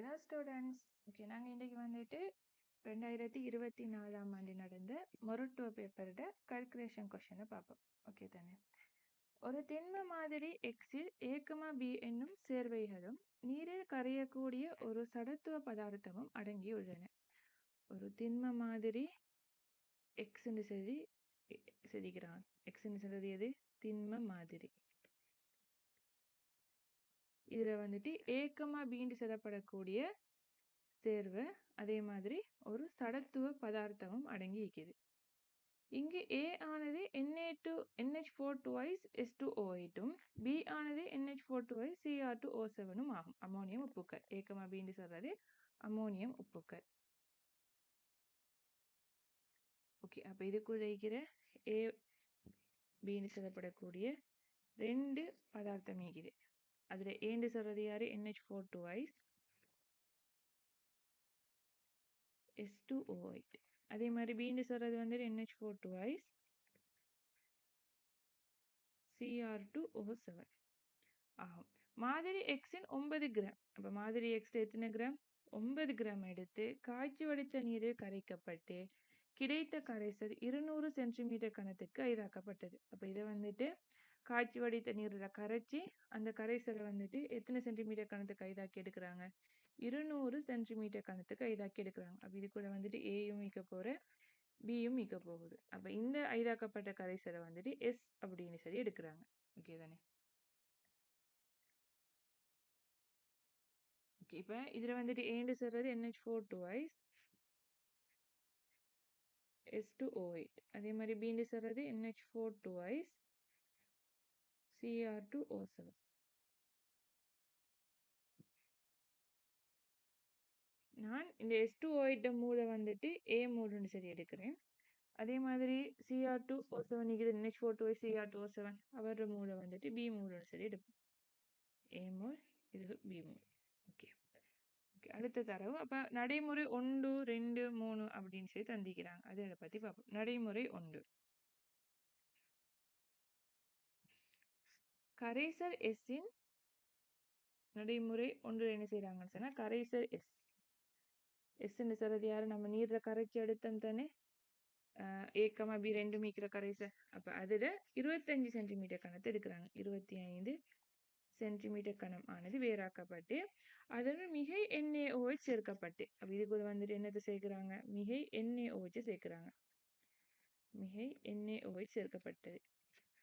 Hello students. Okay, நாங்கள் இன்றைக்கி வந்துட்டு 2024 ஆண்டு நடந்த மொரட்டோ பேப்பரோட கால்குலேஷன் கொஷனை பார்ப்போம். ஓகே தானே. ஒரு திண்ம மாதிரி எக்ஸில் A, B என்னும் சேர்வைகளும் நீரில் கரையக்கூடிய ஒரு சடத்துவ பதார்த்தமும் அடங்கியுள்ளன. ஒரு திண்ம மாதிரி எக்ஸ் என்று செதிக்கிறான். எக்ஸ் என்று சொல்றது எது? திண்ம மாதிரி. இதுல வந்துட்டு A, B சொல்லப்படக்கூடிய சேர்வை, அதே மாதிரி ஒரு சடத்துவ பதார்த்தமும் அடங்கி இருக்குது. இங்கு A ஆனது NH4 twice S2O8 B ஆனது NH4 twice Cr2O7 ஆகும். அமோனியம் உப்புக்கள். A, B சொல்றது அமோனியம் உப்புக்கள். ஓகே, அப்ப இதுக்குள்ள இருக்கிற A, B சொல்லப்படக்கூடிய ரெண்டு பதார்த்தம் இருக்குது. அதுல ஏண்டு சொல்றது யாரு? NH4 twice S2O8. அதே மாதிரி பீண்டு சொல்றது வந்து NH4 twice Cr2O7 ஆகும். மாதிரி எக்ஸின் 9 கிராம். அப்ப மாதிரி எக்ஸ் எத்தனை கிராம்? 9 கிராம் எடுத்து காய்ச்சி வடித்த நீரில் கரைக்கப்பட்டு கிடைத்த கரைசல் 200 சென்டிமீட்டர் கனத்துக்கு ஐதாக்கப்பட்டது. அப்ப இதை வந்துட்டு காய்ச்சி வடித்த நீரில் கரைச்சி அந்த கரைசலை வந்துட்டு எத்தனை சென்டிமீட்டர் கனத்துக்கு ஐதாக்கி எடுக்கிறாங்க? 200 சென்டிமீட்டர் கனத்துக்கு ஐதாக்கி எடுக்கிறாங்க. அப்ப இது கூட வந்துட்டு ஏயும் மீக்க போற, பியும் மீக்க போகுது. அப்ப இந்த ஐதாக்கப்பட்ட கரைசலை வந்துட்டு எஸ் அப்படின்னு சொல்லி எடுக்கிறாங்க. ஓகே தானே. ஓகே, இப்ப இதுல வந்துட்டு ஏண்டு சொல்றது NH4 twice S2O8. அதே மாதிரி பீண்டு சொல்றது NH4 twice Cr2O7. நான் இந்த S2O8 மூளை வந்துட்டு A மூலன்னு சரி எடுக்கிறேன். அதே மாதிரி Cr2O7 NH4 twice Cr2O7 அவரோட மூளை வந்துட்டு B மூலன்னு சரி எடுப்போம். A மூல், இது B மூல். ஓகே, அடுத்த தரவு. அப்ப நடைமுறை 1, 2, 3 அப்படின்னு சொல்லி தந்திக்கிறாங்க. அதை பத்தி பார்ப்போம். நடைமுறை 1. கரைசல் எஸ்ஸின் நடைமுறை 1 என்ன செய்யறாங்கன்னு சொன்னா, கரைசல் எஸ்ன்னு சொல்றது யாரு? நம்ம நீர்ல கரைச்சி எடுத்தோம் தானே. A, B ரெண்டு மீக்கிற கரைசல். அப்ப அதுல 25 சென்டிமீட்டர் கனத்தை எடுக்கிறாங்க. 25 சென்டிமீட்டர் கனம் ஆனது வேறாக்கப்பட்டு அதோட மிகை NaOH சேர்க்கப்பட்டு, அப்ப இதுக்குள்ள வந்துட்டு என்னத்தை சேர்க்கிறாங்க? மிகை NaOH சேர்க்கிறாங்க. மிகை NaOH சேர்க்கப்பட்டது.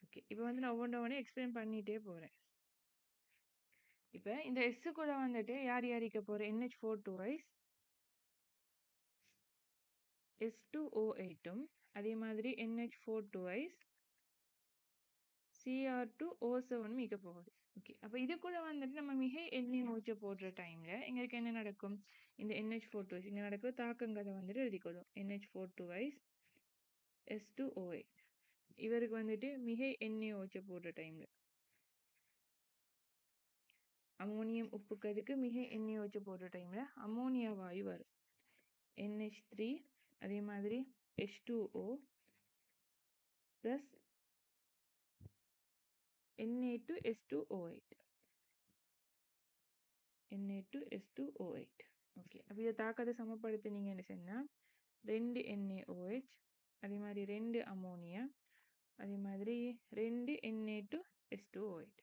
ஓகே, இப்ப வந்து நான் ஒவ்வொன்றே எக்ஸ்பிளைன் பண்ணிட்டே போறேன். இப்ப இந்த எஸ் கூட வந்துட்டு யார் யாரிக்க போற? NH4 twice S2O8 அதே மாதிரி NH4 twice Cr2O7 மீக்க போகுது. ஓகே, அப்ப இதுக்குள்ள வந்துட்டு நம்ம மிகை NaOH போடுற டைம்ல எங்களுக்கு என்ன நடக்கும்? இந்த NH4 twice இங்க நடக்கிற தாக்கங்களை வந்துட்டு எழுதிக்கொள்ளும். NH4 twice S2O8 இவருக்கு வந்துட்டு மிகை NaOH போடுற டைம்ல அமோனியம் உப்புக்களுக்கு மிகை NaOH போடுற டைம்ல அமோனியா வாயு வரும். NH3 அதே மாதிரி H2O plus Na2S2O8. Na2S2O8. Okay, அப்ப இதை தாக்கத்தை சமப்படுத்தினீங்கன்னு சொன்னா 2 NaOH அதே மாதிரி 2 அமோனியா அதே மாதிரி 2 Na2S2O8.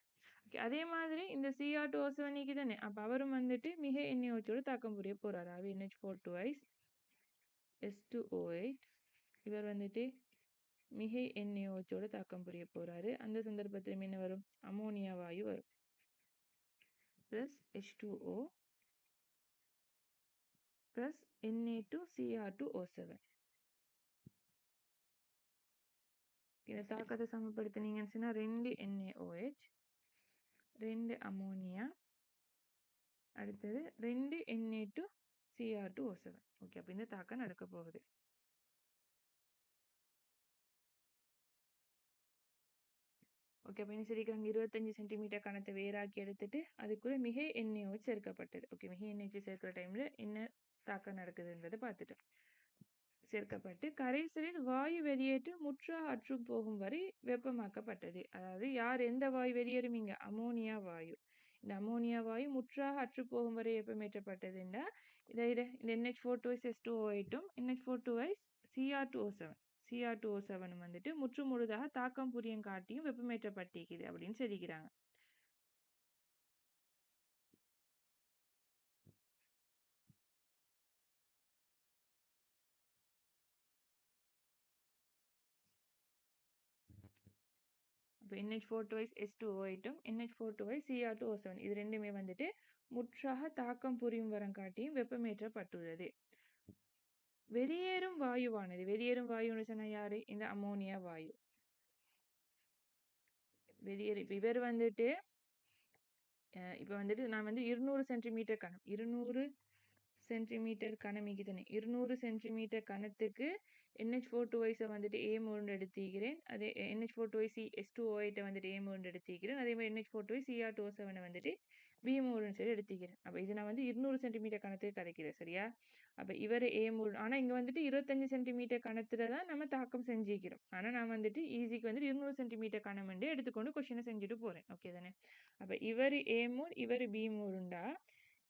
ஓகே, அதே மாதிரி இந்த Cr2O7 தானே. அப்ப அவரும் வந்துட்டு மிக NaOH தாக்கம் புரிய போறாரு. அது NH4 twice S2O8 இவர் வந்துட்டு மிகை NaOH தாக்கம் புரிய போறாரு. அந்த சந்தர்ப்பத்தில் என்ன வரும்? அமோனியா வாயு வரும் plus H2O plus Na2Cr2O7. இதை தாக்கத்தை சமப்படுத்தினீங்கன்னு சொன்னா 2 NaOH 2 அமோனியா அடுத்தது 2 Na2Cr2O7. ஓகே, அப்ப இந்த தாக்கம் நடக்க போகுது. ஓகே, அப்ப என்ன சொல்லிக்கிறாங்க? 25 சென்டிமீட்டர் கனத்தை வேறாக்கி எடுத்துட்டு அதுக்குள்ள மிகை NaOH சேர்க்கப்பட்டது. ஓகே, மிகை NaOH சேர்க்கிற டைம்ல என்ன தாக்கம் நடக்குதுன்றதை பார்த்துட்டோம். சேர்க்கப்பட்டு கரைசலில் வாயு வெளியேற்று முற்றாக அற்று போகும் வரை வெப்பமாக்கப்பட்டது. அதாவது யார் எந்த வாயு வெளியேறும்? இங்க அமோனியா வாயு. இந்த அமோனியா வாயு முற்றாக அற்றுப்போகும் வரை வெப்பமேற்றப்பட்டதுன்னா இந்த NH4 2 NH4 Cr2O7 வந்துட்டு முற்று முழுதாக தாக்கம் புரியும் காட்டியும் வெப்பமேற்றப்பட்டிருக்குது அப்படின்னு சொல்லிக்கிறாங்க. இப்போ NH4 H2O8 NH4 Cr2O7 இது ரெண்டுமே வந்துட்டு முற்றாக தாக்கம் புரியும் வரம் காட்டியும் வெப்பமேற்றப்பட்டுள்ளது. வெளியேறும் வாயுன்னு சொன்னா யாரு? இந்த அமோனியா வாயு. இவர் வந்துட்டு இப்ப வந்துட்டு நான் வந்து 200 சென்டிமீட்டர் கனம் 200 சென்டிமீட்டர் கனமிக்குதுன்னு 200 சென்டிமீட்டர் கனத்துக்கு NH4 வந்துட்டு A3 எடுத்துக்கிறேன். அதே NH4 H2O8 வந்துட்டு A3 எடுத்துக்கிறேன். அதே மாதிரி NH4 Cr2O7 வந்துட்டு B3 சரி எடுத்துக்கிறேன். அப்ப இது நான் வந்து 200 சென்டிமீட்டர் கணத்துக்கு கரைக்கிறேன் சரியா? அப்ப இவர் A3 ஆனா இங்க வந்துட்டு 25 சென்டிமீட்டர் கணத்துல தான் நம்ம தாக்கம் செஞ்சுக்கிறோம். ஆனா நான் வந்துட்டு ஈஸிக்கு வந்துட்டு 200 சென்டிமீட்டர் கணம் எடுத்துக்கொண்டு கொஸ்டினை செஞ்சுட்டு போறேன். ஓகே தானே? அப்ப இவர் A3 இவர் B3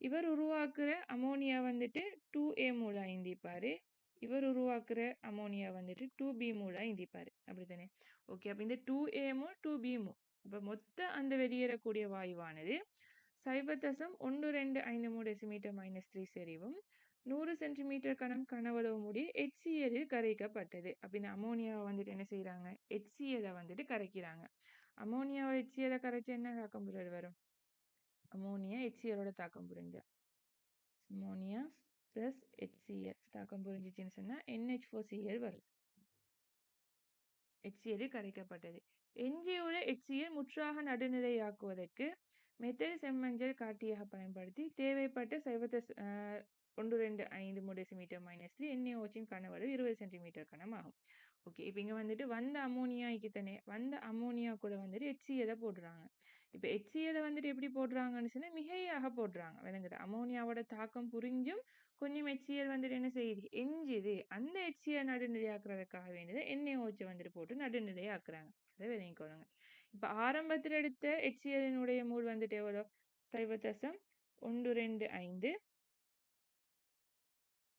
இவர் உருவாக்குற அமோனியா வந்துட்டு 2A3 இந்திப்பாரு. இவர் உருவாக்குற அமோனியா வந்துட்டு 2B3 இந்திப்பாரு. அப்படித்தானே? ஓகே, அப்ப இந்த 2A3 2B3 அப்ப மொத்த அந்த வெளியேறக்கூடிய வாயுவானது 0.125 டெசிமீட்டர் -3 செறிவும் 100 சென்டிமீட்டர் கனவளவு முடிய HCl கரைக்கப்பட்டது. அப்ப இந்த அமோனியாவை வந்துட்டு என்ன செய்யறாங்க? HCl வந்துட்டு கரைக்கிறாங்க. அமோனியாவை HCl கரைச்சு என்ன தாக்கம் வரும்? அமோனியா HClோட தாக்கம் புரிஞ்சா அமோனியா பிளஸ் HCl தாக்கம் புரிஞ்சிச்சுன்னு சொன்னா NH4Cl வரும். HCl கரைக்கப்பட்டது. எஞ்சியுள்ள HCl முற்றாக நடுநிலையாக்குவதற்கு மெத்தில் செம்மஞ்சள் காட்டியாக பயன்படுத்தி தேவைப்பட்ட 0.125 டெசிமீட்டர் -3 NaOH கனவளவு 20 சென்டிமீட்டர் கனம் ஆகும். ஓகே, இப்போ இங்க வந்துட்டு வந்த அமோனியாக்கு தானே வந்த அமோனியா கூட வந்துட்டு HCl போடுறாங்க. இப்போ HCl வந்துட்டு எப்படி போடுறாங்கன்னு சொன்னா மிகையாக போடுறாங்க. விளங்குது? அமோனியாவோட தாக்கம் புரிஞ்சும் கொஞ்சம் HCl வந்துட்டு என்ன செய்யுது? எஞ்சுது. அந்த HCl நடுநிலையாக்குறதுக்காக வேண்டியது NaOH வந்துட்டு போட்டு நடுநிலையாக்குறாங்க. அதை விளங்கிக்கொள்ளுங்க. இப்ப ஆரம்பத்துல எடுத்த HCl மூல் வந்துட்டு எவ்வளோ? 0.125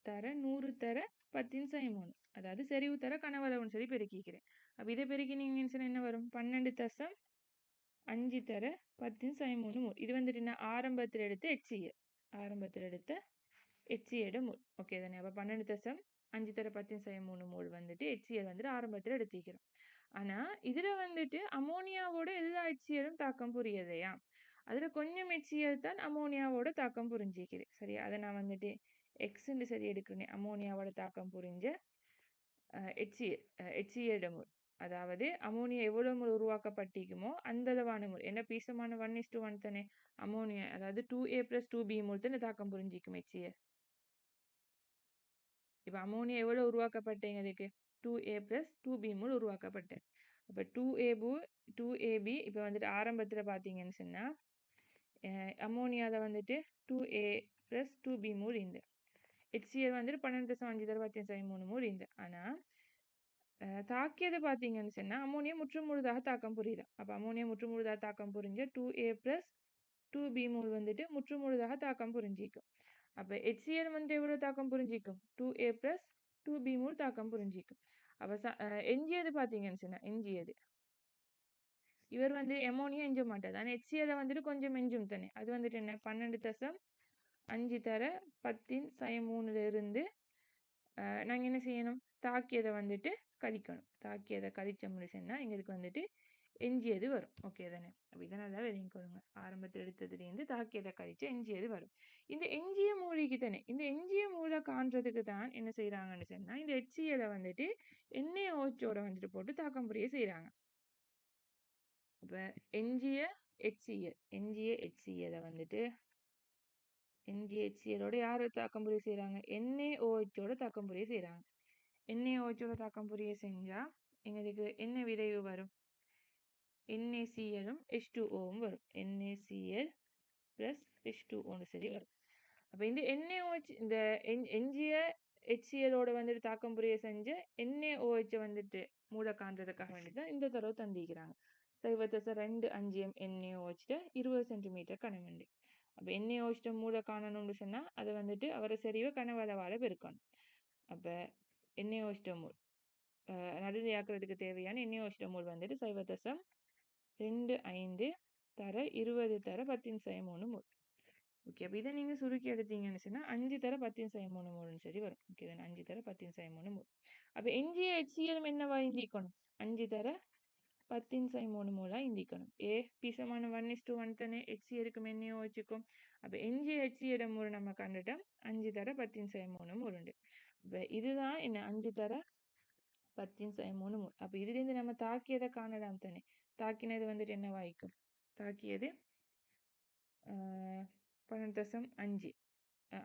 தர 100 தர 10⁻3 அதாவது செறிவு தர கனவளவுன்னு சொல்லி பெருக்கிக்கிறேன். அப்ப இதை பெருக்கினீங்கன்னு என்ன வரும்? 12.5 தர 10⁻3 மூல். இது வந்துட்டு என்ன? ஆரம்பத்தில் எடுத்த HCl மூல். ஓகே தானே? அப்ப 12.5 தர 10⁻3 மூல் வந்துட்டு HCl வந்துட்டு ஆரம்பத்தில் எடுத்துக்கிறோம். ஆனா இதுல வந்துட்டு அமோனியாவோட எல்லா HClலும் தாக்கம் புரியலையா? அதுல கொஞ்சம் HCl தான் அமோனியாவோட தாக்கம் புரிஞ்சிக்குது. சரியா? அதை நான் வந்துட்டு எக்ஸ்ன்னு சரி எடுக்கிறேன். அமோனியாவோட தாக்கம் புரிஞ்ச HCl மூல். அதாவது அமோனியா எவ்வளவு மூல் உருவாக்கப்பட்டிருக்குமோ அந்த அளவான மூல். என்ன பீசமான 1:1 தானே அமோனியா, அதாவது 2A + 2B மூல் தானே தாக்கம் புரிஞ்சிக்கும் HCl. இப்ப அமோனியா எவ்வளவு உருவாக்கப்பட்டீங்க? அதுக்கு 2A + 2B மூல் உருவாக்கப்பட்டேன். அப்ப 2AB இப்ப வந்துட்டு ஆரம்பத்துல பாத்தீங்கன்னு சொன்னா அமோனியால வந்துட்டு 2A + 2B மூல் இந்த HCl வந்துட்டு 12.5 தர 10⁻3 மூல் இந்த. ஆனா தாக்கியதை பாத்தீங்கன்னு சொன்னா அமோனியா முற்றுமுழுதாக தாக்கம் புரியுது. அப்ப அமோனியா முற்றுமுழுதாக தாக்கம் புரிஞ்ச 2A + 2B மூல் வந்துட்டு முற்றுமுழுதாக தாக்கம் புரிஞ்சிக்கும். அப்ப HCl வந்துட்டு எவ்வளவு தாக்கம் புரிஞ்சிக்கும்? 2A + 2B மூல் தாக்கம் புரிஞ்சிக்கும். அப்ப எஞ்சியது பாத்தீங்கன்னு சொன்னா எஞ்சியது இவர் வந்து அமோனியா எஞ்ச மாட்டார். ஆனா HCl வந்துட்டு கொஞ்சம் எஞ்சும் தானே. அது வந்துட்டு என்ன? 12.5 தர 10⁻3 இருந்து நாங்க என்ன செய்யணும்? தாக்கியதை வந்துட்டு கழிக்கணும். தாக்கியதை கழிச்சோம்னு சொன்னா எங்களுக்கு வந்துட்டு எஞ்சியது வரும். ஓகே தானே? அப்ப இதனால விளங்கிக்கொள்ளுங்க. ஆரம்பத்தில் எடுத்ததுலேருந்து தாக்கியதை கழிச்சு எஞ்சியது வரும். இந்த எஞ்சிய மூலிக்கு தானே இந்த எஞ்சிய மூலை காண்றதுக்கு தான் என்ன செய்யறாங்கன்னு சொன்னா இந்த HCl வந்துட்டு NaOH வந்துட்டு போட்டு தாக்கம் புரிய செய்யறாங்க. இப்ப எஞ்சிய HCl வந்துட்டு எஞ்சிய HClோட யார தாக்கம் புரிய செய்யறாங்க? NaOH தாக்கம் புரிய செய்யறாங்க. NaOH தாக்கம் புரிய செஞ்சா எங்களுக்கு என்ன விளைவு வரும்? NaClம் H2Oவும் வரும். NaCl + H2O சரி வரும். அப்ப இந்த NaOH இந்த எஞ்சிய HClோட வந்துட்டு தாக்கம் புரிய செஞ்ச NaOH வந்துட்டு மூல காண்றதுக்காக வேண்டிதான் இந்த தடவை தந்திக்கிறாங்க. 0.25 NaOH 20 சென்டிமீட்டர் கனவுண்டு. அப்ப NaOH மூல காணணும்னு சொன்னா அதை வந்துட்டு அவரை செறிவை கனவளவால பெருக்கணும். அப்ப NaOH மூல் நடுநிலையாக்குறதுக்கு தேவையான NaOH மூல் வந்துட்டு 0.25 தர 20 தர 10⁻³ மோல். ஓகே, அப்ப இதை நீங்க சுருக்கி எடுத்தீங்கன்னு சொன்னா 5 தர 10⁻³ மோல்னு சொல்லி வரும். ஓகே, 5 தர 10⁻³ மோல். அப்ப எஞ்சிய HCl என்னவா இந்திக்கணும்? 5 தர 10⁻³ மோலா இந்திக்கணும். பிசமான 1:1 தானே HClக்கும் NaOHக்கும். அப்ப எஞ்சிய HCl மோல் நம்ம கண்டுட்டோம் 5 தர 10⁻³ மோல் உண்டு. இப்ப இதுதான் என்ன 5 தர 10⁻³ மோல். அப்ப இதுல இருந்து நம்ம தாக்கியதை காணலாம் தானே. தாக்கினது வந்துட்டு என்னவாய்க்கும்? தாக்கியது 12.5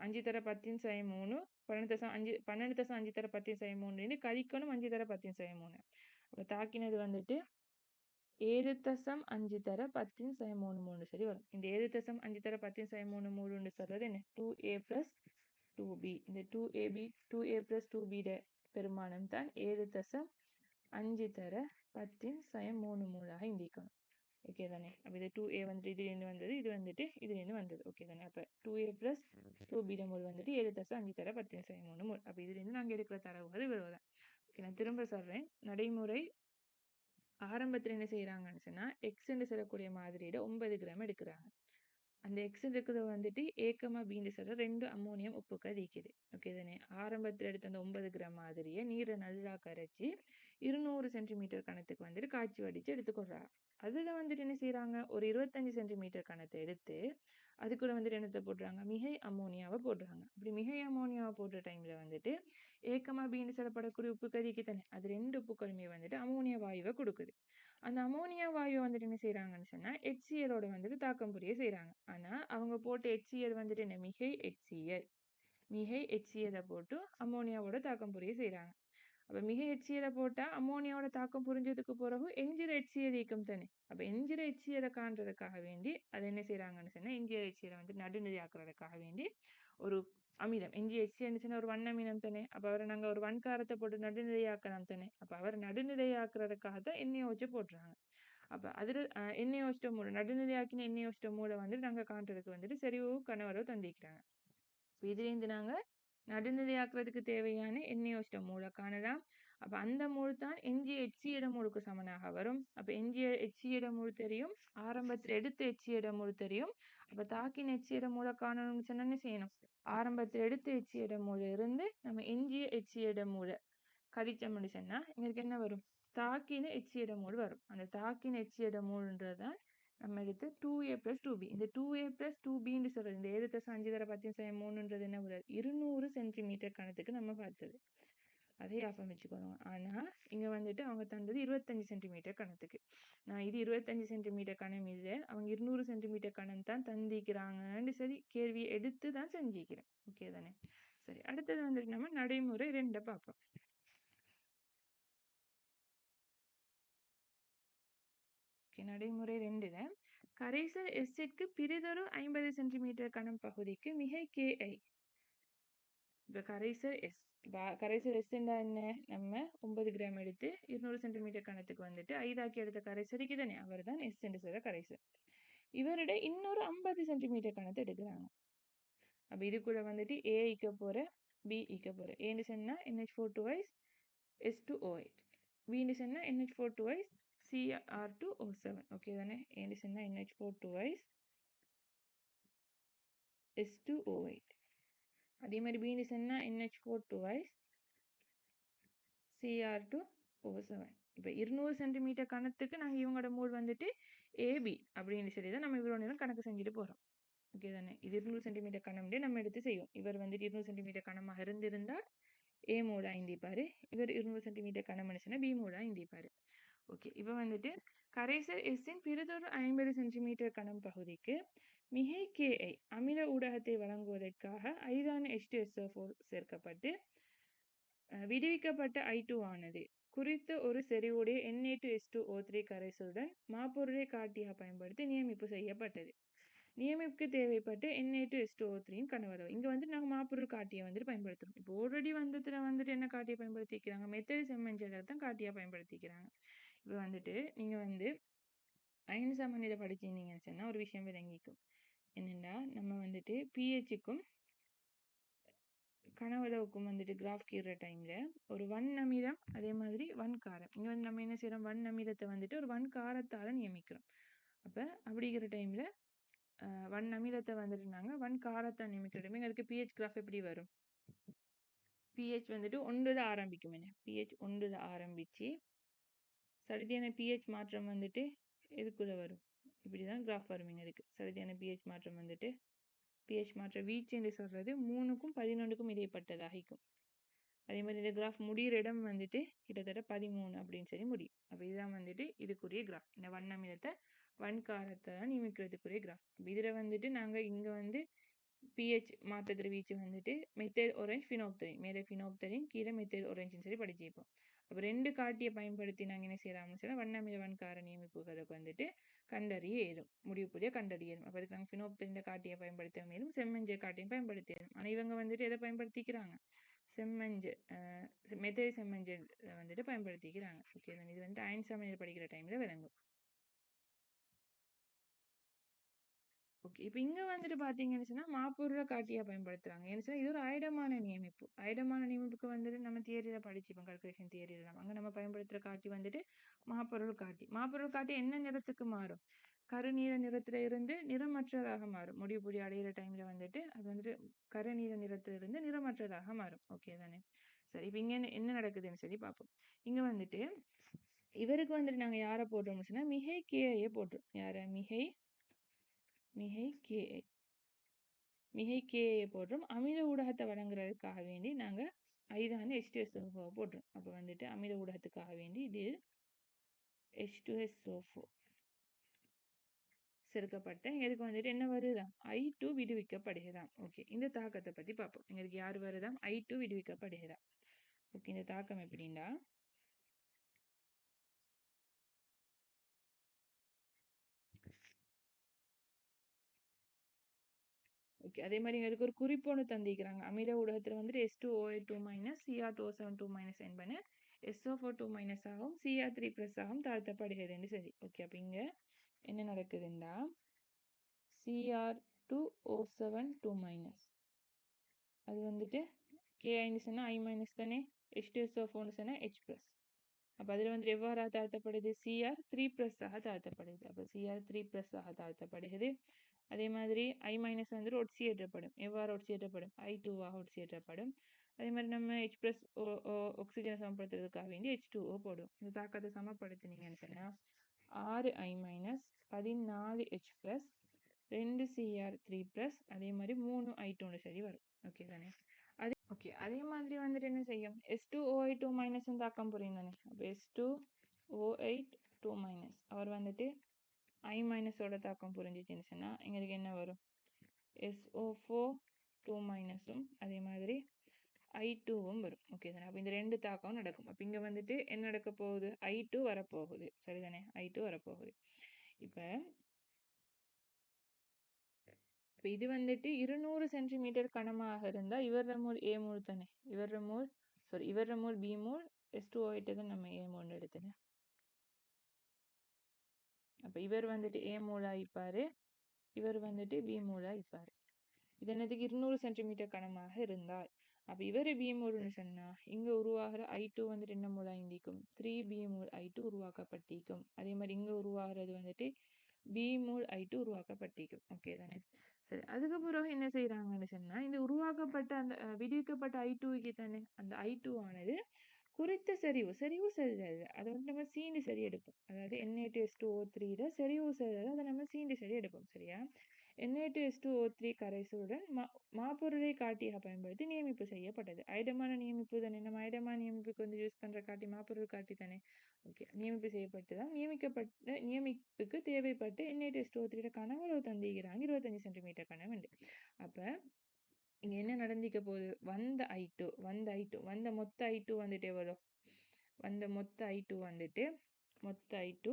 5 தர 10⁻³ 12.5 தர 10⁻³ கழிக்கணும் 5 தர 10⁻³. அப்ப தாக்கினது வந்துட்டு 7.5 தர 10⁻³ சரி வரும். இந்த 7.5 தர 10⁻³ சொல்றது என்ன? 2a plus 2b. இந்த 2a plus 2b பெருமானம் தான் 7.5 தர 10⁻³ மோலாக இந்திக்கணும். ஓகே தானே. அப்ப இது 2a வந்துட்டு இதுலேருந்து வந்தது, இது வந்துட்டு இதுலேருந்து வந்தது. ஓகே தானே. அப்ப 2a plus 2b மோல் வந்துட்டு 7.5 தர 10⁻³ மோல். அப்ப இதுலேருந்து நாங்கள் எடுக்கிற தரவுகள் இவ்வளவுதான். ஓகே, நான் திரும்ப சொல்றேன். நடைமுறை ஆரம்பத்தில் என்ன செய்யறாங்கன்னு சொன்னா எக்ஸ்ன்னு சொல்லக்கூடிய மாதிரியிட 9 கிராம் எடுக்கிறாங்க. அந்த எக்ஸ் இருக்கிறது வந்துட்டு A,Bன்னு சொல்ற 2 அம்மோனியம் உப்புக்கள் இருக்குது. ஓகே தானே. ஆரம்பத்தில் எடுத்த அந்த 9 கிராம் மாதிரியை நீரை நல்லா கரைச்சி 200 சென்டிமீட்டர் கணத்துக்கு வந்துட்டு காய்ச்சி வடிச்சு எடுத்துக்கொள்றாங்க. அதுல வந்துட்டு என்ன செய்யறாங்க, ஒரு 25 சென்டிமீட்டர் கணத்தை எடுத்து அதுக்குள்ள வந்துட்டு என்னத்தை போடுறாங்க, மிகை அம்மோனியாவை போடுறாங்க. அப்படி மிகை அம்மோனியாவை போடுற டைம்ல வந்துட்டு A,Bன்னு சொல்லப்படக்கூடிய உப்பு கறிக்கு தானே, அது 2 உப்புக்களுமே வந்துட்டு அம்மோனியா வாயுவை கொடுக்குது. அந்த அம்மோனியா வாயு வந்துட்டு என்ன செய்யறாங்கன்னு சொன்னா HClோட வந்துட்டு தாக்கம் புரிய செய்யறாங்க. ஆனா அவங்க போட்ட HCl வந்துட்டு என்ன, மிகை HCl போட்டு அம்மோனியாவோட தாக்கம் புரிய செய்யறாங்க. அப்ப மிகை HCl போட்டா அம்மோனியாவோட தாக்கம் புரிஞ்சதுக்கு பிறகு எஞ்சிற HCl ஈக்கம் தானே. அப்ப எஞ்சிற HCl காண்றதுக்காக வேண்டி அது என்ன செய்யறாங்கன்னு சொன்னா எஞ்சிற HCl வந்து நடுநிலையாக்குறதுக்காக வேண்டி ஒரு அமிலம் எஞ்சிய HCl சொன்னா ஒரு வண்ணமிலம் தானே. அப்ப அவரை நாங்க ஒரு வன்காரத்தை போட்டு நடுநிலையாக்கலாம் தானே. அப்ப அவர் நடுநிலையாக்குறதுக்காக தான் NaOH போடுறாங்க. அப்ப அதுல NaOH மூலம் நடுநிலையாக்கின NaOH மூல வந்துட்டு நாங்க காண்றதுக்கு வந்துட்டு செறிவு கனவளவு தந்திக்கிறாங்க. இதுலேருந்து நாங்க நடுநிலையாக்குறதுக்கு தேவையான NaOH மூல காணலாம். அப்ப அந்த மூல் தான் எஞ்சிய HCl மூலுக்கு சமனாக வரும். அப்ப எஞ்சிய HCl மூல் தெரியும், ஆரம்பத்தில் எடுத்த HCl மூல் தெரியும். அப்ப தாக்கின HCl மூல காணணும்னு சொன்னா என்ன செய்யணும், ஆரம்பத்தில் எடுத்த HCl மூல இருந்து நம்ம எஞ்சிய HCl மூல கழிச்சோம்னு சொன்னா எங்களுக்கு என்ன வரும், தாக்கின HCl மூல் வரும். அந்த தாக்கின HCl மூல்ன்றதான் நம்ம எடுத்து 2a plus 2b. இந்த 2a plus 2bன்னு சொல்றது இந்த 7.5 தர 10⁻³ என்ன வராது, 200 சென்டிமீட்டர் கணத்துக்கு நம்ம பார்த்தது. அதே ஞாபகம் வச்சுக்கணும். ஆனா இங்க வந்துட்டு அவங்க தந்தது 25 சென்டிமீட்டர் கணத்துக்கு. நான் இது 25 சென்டிமீட்டர் கணம் இல்லை, அவங்க 200 சென்டிமீட்டர் கணம் தான் தந்திக்கிறாங்கன்னு சரி கேள்வி எடுத்து தான் செஞ்சிக்கிறேன். ஓகே தானே. சரி, அடுத்தது வந்துட்டு நம்ம நடைமுறை 2 பார்ப்போம். நடைமுறை 2ல கரைசல் எஸ்ஸிற்கு பிறிதொரு 50 சென்டிமீட்டர் கனம் பகுதிக்கு மிகை Ki. இப்ப கரைசல் எஸ், கரைசல் எஸ் என்ன, நம்ம 9 கிராம் எடுத்து 200 சென்டிமீட்டர் கணத்துக்கு வந்துட்டு 5 ஆக்கி எடுத்த கரைசலுக்கு தானே அவர் தான் எஸ் என்று சொல்ற கரைசல். இவருடைய இன்னொரு 50 சென்டிமீட்டர் கணத்தை எடுக்கிறாங்க. அப்ப இதுக்குள்ள வந்துட்டு A ஈக்க போற, B ஈக்க போற. ஏன்னு சொன்னா NH4 S2O8, B சொன்னா NH4 Cr2O7. ஓகே தானே. ஏன்னு சொன்னா NH4 S2O8. அதே மாதிரி B சொன்னா NH4 Cr2O7. இப்ப 200 சென்டிமீட்டர் கணத்துக்கு நாங்க இவங்களோட மூல் வந்துட்டு AB அப்படின்னு சொல்லி தான் நம்ம இவ்வளவு நேரம் கணக்கு செஞ்சுட்டு போறோம். ஓகே தானே. இது 200 சென்டிமீட்டர் கணம்னே நம்ம எடுத்து செய்வோம். இவர் வந்துட்டு 200 சென்டிமீட்டர் கணமாக இருந்திருந்தால் A மூலா இந்திப்பாரு, இவர் 200 சென்டிமீட்டர் கணம் மனுஷனா B மூலா இந்திப்பாரு. ஓகே, இப்ப வந்துட்டு கரைசல் எஸ்ஸின் பிறிதொரு 50 சென்டிமீட்டர் கணம் பகுதிக்கு மிகை Ki அமில ஊடகத்தை வழங்குவதற்காக ஐதான H2SO4 சேர்க்கப்பட்டு விடுவிக்கப்பட்ட I2 ஆனது குறித்த ஒரு செறிவுடைய Na2H2O3 கரைசலுடன் மாப்பொருளை காட்டியாக பயன்படுத்தி நியமிப்பு செய்யப்பட்டது. நியமிப்புக்கு தேவைப்பட்ட Na2H2O3 கனவளவு. இங்க வந்து நாங்க மாப்பொருள் காட்டியை வந்துட்டு பயன்படுத்துறோம். இப்போ ஆல்ரெடி வந்ததுல வந்துட்டு என்ன காட்டியை பயன்படுத்திக்கிறாங்க, மெத்தல் செம்மஞ்சளை தான் காட்டியா பயன்படுத்திக்கிறாங்க. இப்போ வந்துட்டு நீங்க வந்து அயன் சமநிலை படிச்சிருந்தீங்கன்னு சொன்னா ஒரு விஷயம் விளங்கிக்கும். என்னன்னா நம்ம வந்துட்டு பிஹெச்சுக்கும் கனவளவுக்கும் வந்துட்டு கிராஃப் கீற டைம்ல ஒரு அமிலம் அதே மாதிரி காரம். இங்க வந்து நம்ம என்ன செய்யறோம், அமிலத்தை வந்துட்டு ஒரு காரத்தால நியமிக்கிறோம். அப்ப அப்படிங்கிற டைம்ல அமிலத்தை வந்துட்டு நாங்க காரத்தை நியமிக்கிற டைம் எங்களுக்கு பிஹெச் கிராஃப் எப்படி வரும்? பிஹெச் வந்துட்டு 1ல ஆரம்பிக்கும். என்ன பிஹெச் 1ல ஆரம்பிச்சு சரியான பிஹெச் மாற்றம் வந்துட்டு எதுக்குள்ள வரும்? இப்படிதான் கிராஃப் வரும். எங்களுக்கு சரியான பிஹெச் மாற்றம் வந்துட்டு பிஹெச் மாற்ற வீச்சு என்று சொல்றது 3க்கும் 11க்கும் இடைப்பட்டதாகிக்கும். அதே மாதிரி இந்த கிராஃப் முடிகிற இடம் வந்துட்டு கிட்டத்தட்ட 13 அப்படின்னு சொல்லி முடியும். அப்ப இதுதான் வந்துட்டு இதுக்குரிய கிராஃப். இந்த அமிலத்தை காரத்தை நியமிக்கிறதுக்குரிய கிராஃப். இதுல வந்துட்டு நாங்க இங்க வந்து பிஹெச் மாற்றத்திற வீச்சு வந்துட்டு மெத்தில் ஆரஞ்சு ஃபினோப்தலின், மேலே ஃபினோப்தலின் கீழே மெத்தில் ஆரஞ்சுன்னு சொல்லி படிச்சிருப்போம். அப்ப 2 காட்டியை பயன்படுத்தி நாங்க என்ன செய்யலாம்னு சொன்னா அமில கார நியமிப்புகளுக்கு வந்துட்டு கண்டறிய இயலும், முடிவுக்குரிய கண்டறிய இயலும். அப்ப அதுக்கு நாங்க ஃபினோப்தலின் காட்டியை பயன்படுத்த மேலும் செம்மஞ்ச காட்டியும் பயன்படுத்திடும். ஆனா இவங்க வந்துட்டு எதை பயன்படுத்திக்கிறாங்க? செம்மஞ்சள் மெத்தில் செம்மஞ்சள் வந்துட்டு பயன்படுத்திக்கிறாங்க. ஓகே, இது வந்து அயன் சமநிலை படிக்கிற டைம்ல விளங்கும். ஓகே, இப்போ இங்க வந்துட்டு பாத்தீங்கன்னு சொன்னா மாப்பொருளை காட்டியா பயன்படுத்துறாங்க. ஏன்னு சொன்னா இது ஒரு ஐடமான நியமிப்பு. ஐடமான நியமிப்புக்கு வந்துட்டு நம்ம தியரியில படிச்சுப்போம், கால்குலேஷன் தியரியில. அங்க நம்ம பயன்படுத்துற காட்டி வந்துட்டு மாப்பொருள் காட்டி. மாப்பொருள் காட்டி என்ன நிறத்துக்கு மாறும்? கருநீல நிறத்துல இருந்து நிறமற்றதாக மாறும். முடிவுப்புடி அடையிற டைம்ல வந்துட்டு அது வந்துட்டு கருநீல நிறத்துல இருந்து நிறமற்றதாக மாறும். ஓகே தானே? சரி, இப்ப இங்க என்ன நடக்குதுன்னு சொல்லி பார்ப்போம். இங்க வந்துட்டு இவருக்கு வந்துட்டு நாங்க யாரை போடுறோம்னு சொன்னா மிகை கேஐ போட்டுரும். யார? மிகை கேஐ. மிகை கேஐ போடுறோம். அமில ஊடகத்தை வழங்குறதுக்காக வேண்டி நாங்க ஐதான H2SO4 போடுறோம். அப்ப வந்துட்டு அமில ஊடகத்துக்காக வேண்டி இது H2SO4 சேர்க்கப்பட்ட எங்களுக்கு வந்துட்டு என்ன வருதாம்? I2 விடுவிக்கப்படுகிறான். ஓகே, இந்த தாக்கத்தை பத்தி பார்ப்போம். எங்களுக்கு யார் வருதாம்? I2 விடுவிக்கப்படுகிறான். ஓகே, இந்த தாக்கம் எப்படின்னா ஓகே, அதே மாதிரி எங்களுக்கு ஒரு குறிப்பு ஒன்று தந்திக்கிறாங்க. அமில ஊடகத்துல வந்துட்டு H2OH2- Cr2SO2- என்பன SO4 ஆகவும் Cr3+ ஆகவும் தாழ்த்தப்படுகிறது. சரி, ஓகே. அப்ப இங்க என்ன நடக்குதுன்னா Cr2O7 அது வந்துட்டு K- சொன்னா I- தானே, H2SO4 சொன்னா H+. அப்ப அதுல வந்து எவ்வாறு தாழ்த்தப்படுது? Cr3+ ஆக தாழ்த்தப்படுது. அப்ப Cr3+ ஆக தாழ்த்தப்படுகிறது. அதே மாதிரி I- வந்து ஒட்சியேற்றப்படும். எவ்வாறு ஒட்சியேற்றப்படும்? I2 ஆக ஒட்சியேற்றப்படும். அதே மாதிரி நம்ம H+ ஆக்சிஜனை சமப்படுத்துறதுக்காக வேண்டி H2O போடும். இந்த தாக்கத்தை சமப்படுத்தினீங்கன்னு சொன்னா 6I- 14H+, 2 Cr3+, அதே மாதிரி 3 I2 சரி வரும். ஓகே தானே? ஓகே, அதே மாதிரி வந்துட்டு என்ன செய்யும்? H2OH2- தாக்கம் புரியும் தானே? அப்போ H2OH2- அவர் வந்துட்டு I- ஓட தாக்கம் புரிஞ்சிச்சுன்னு சொன்னா எங்களுக்கு என்ன வரும்? SO4 அதே மாதிரி I2வும் வரும். ஓகே தானே? அப்ப இந்த 2 தாக்கம் நடக்கும். அப்ப இங்க வந்துட்டு என்ன நடக்க போகுது? I2 வரப்போகுது. சரிதானே? I2 வரப்போகுது. இப்ப இது வந்துட்டு 200 சென்டிமீட்டர் கனமாக இருந்தா இவர மோல் A மோல் தானே, இவர மோல் B மோல் H2OH தான் நம்ம A மோல் எடுத்தேன். அப்ப இவர் வந்துட்டு A மோல் ஆயிப்பாரு, இவர் வந்துட்டு B மோல் ஆயிப்பாரு. இது என்னதுக்கு? 200 சென்டிமீட்டர் கனமாக இருந்தால். அப்ப இவர் B மோல்னு சொன்னா இங்க உருவாகிற I2 வந்துட்டு என்ன மோல் ஆயிருக்கும்? 3B mole I2 உருவாக்கப்பட்டிருக்கும். அதே மாதிரி இங்க உருவாகிறது வந்துட்டு B மோல் I2 உருவாக்கப்பட்டிருக்கும். ஓகே தானே? சரி, அதுக்கு பிறகு என்ன செய்யறாங்கன்னு சொன்னா இந்த உருவாக்கப்பட்ட அந்த விடுவிக்கப்பட்ட I2 தானே, அந்த I2 ஆனது குறித்த செறிவு செறிவு அதை வந்து நம்ம சீண்டு சரி எடுப்போம். அதாவது Na2S2O3 செறிவு செறிவு அதை நம்ம சீண்டு சரி எடுப்போம். சரியா? Na2S2O3 கரைசலுடன் மாப்பொருளை காட்டியாக பயன்படுத்தி நியமிப்பு செய்யப்பட்டது. ஐடமான நியமிப்பு தானே. நம்ம ஐடமான நியமிப்புக்கு வந்து யூஸ் பண்ற காட்டி மாப்பொருள் காட்டி தானே. ஓகே, நியமிப்பு செய்யப்பட்டுதான் நியமிக்கப்பட்ட நியமிப்புக்கு தேவைப்பட்டு Na2S2O3 கனவளவு தந்திக்கிறாங்க 25 சென்டிமீட்டர் கனம் உண்டு. அப்ப இங்க என்ன நடந்திக்க போகுது? வந்த மொத்த I2 வந்துட்டு எவ்வளோ? வந்த மொத்த I2 வந்துட்டு மொத்த I2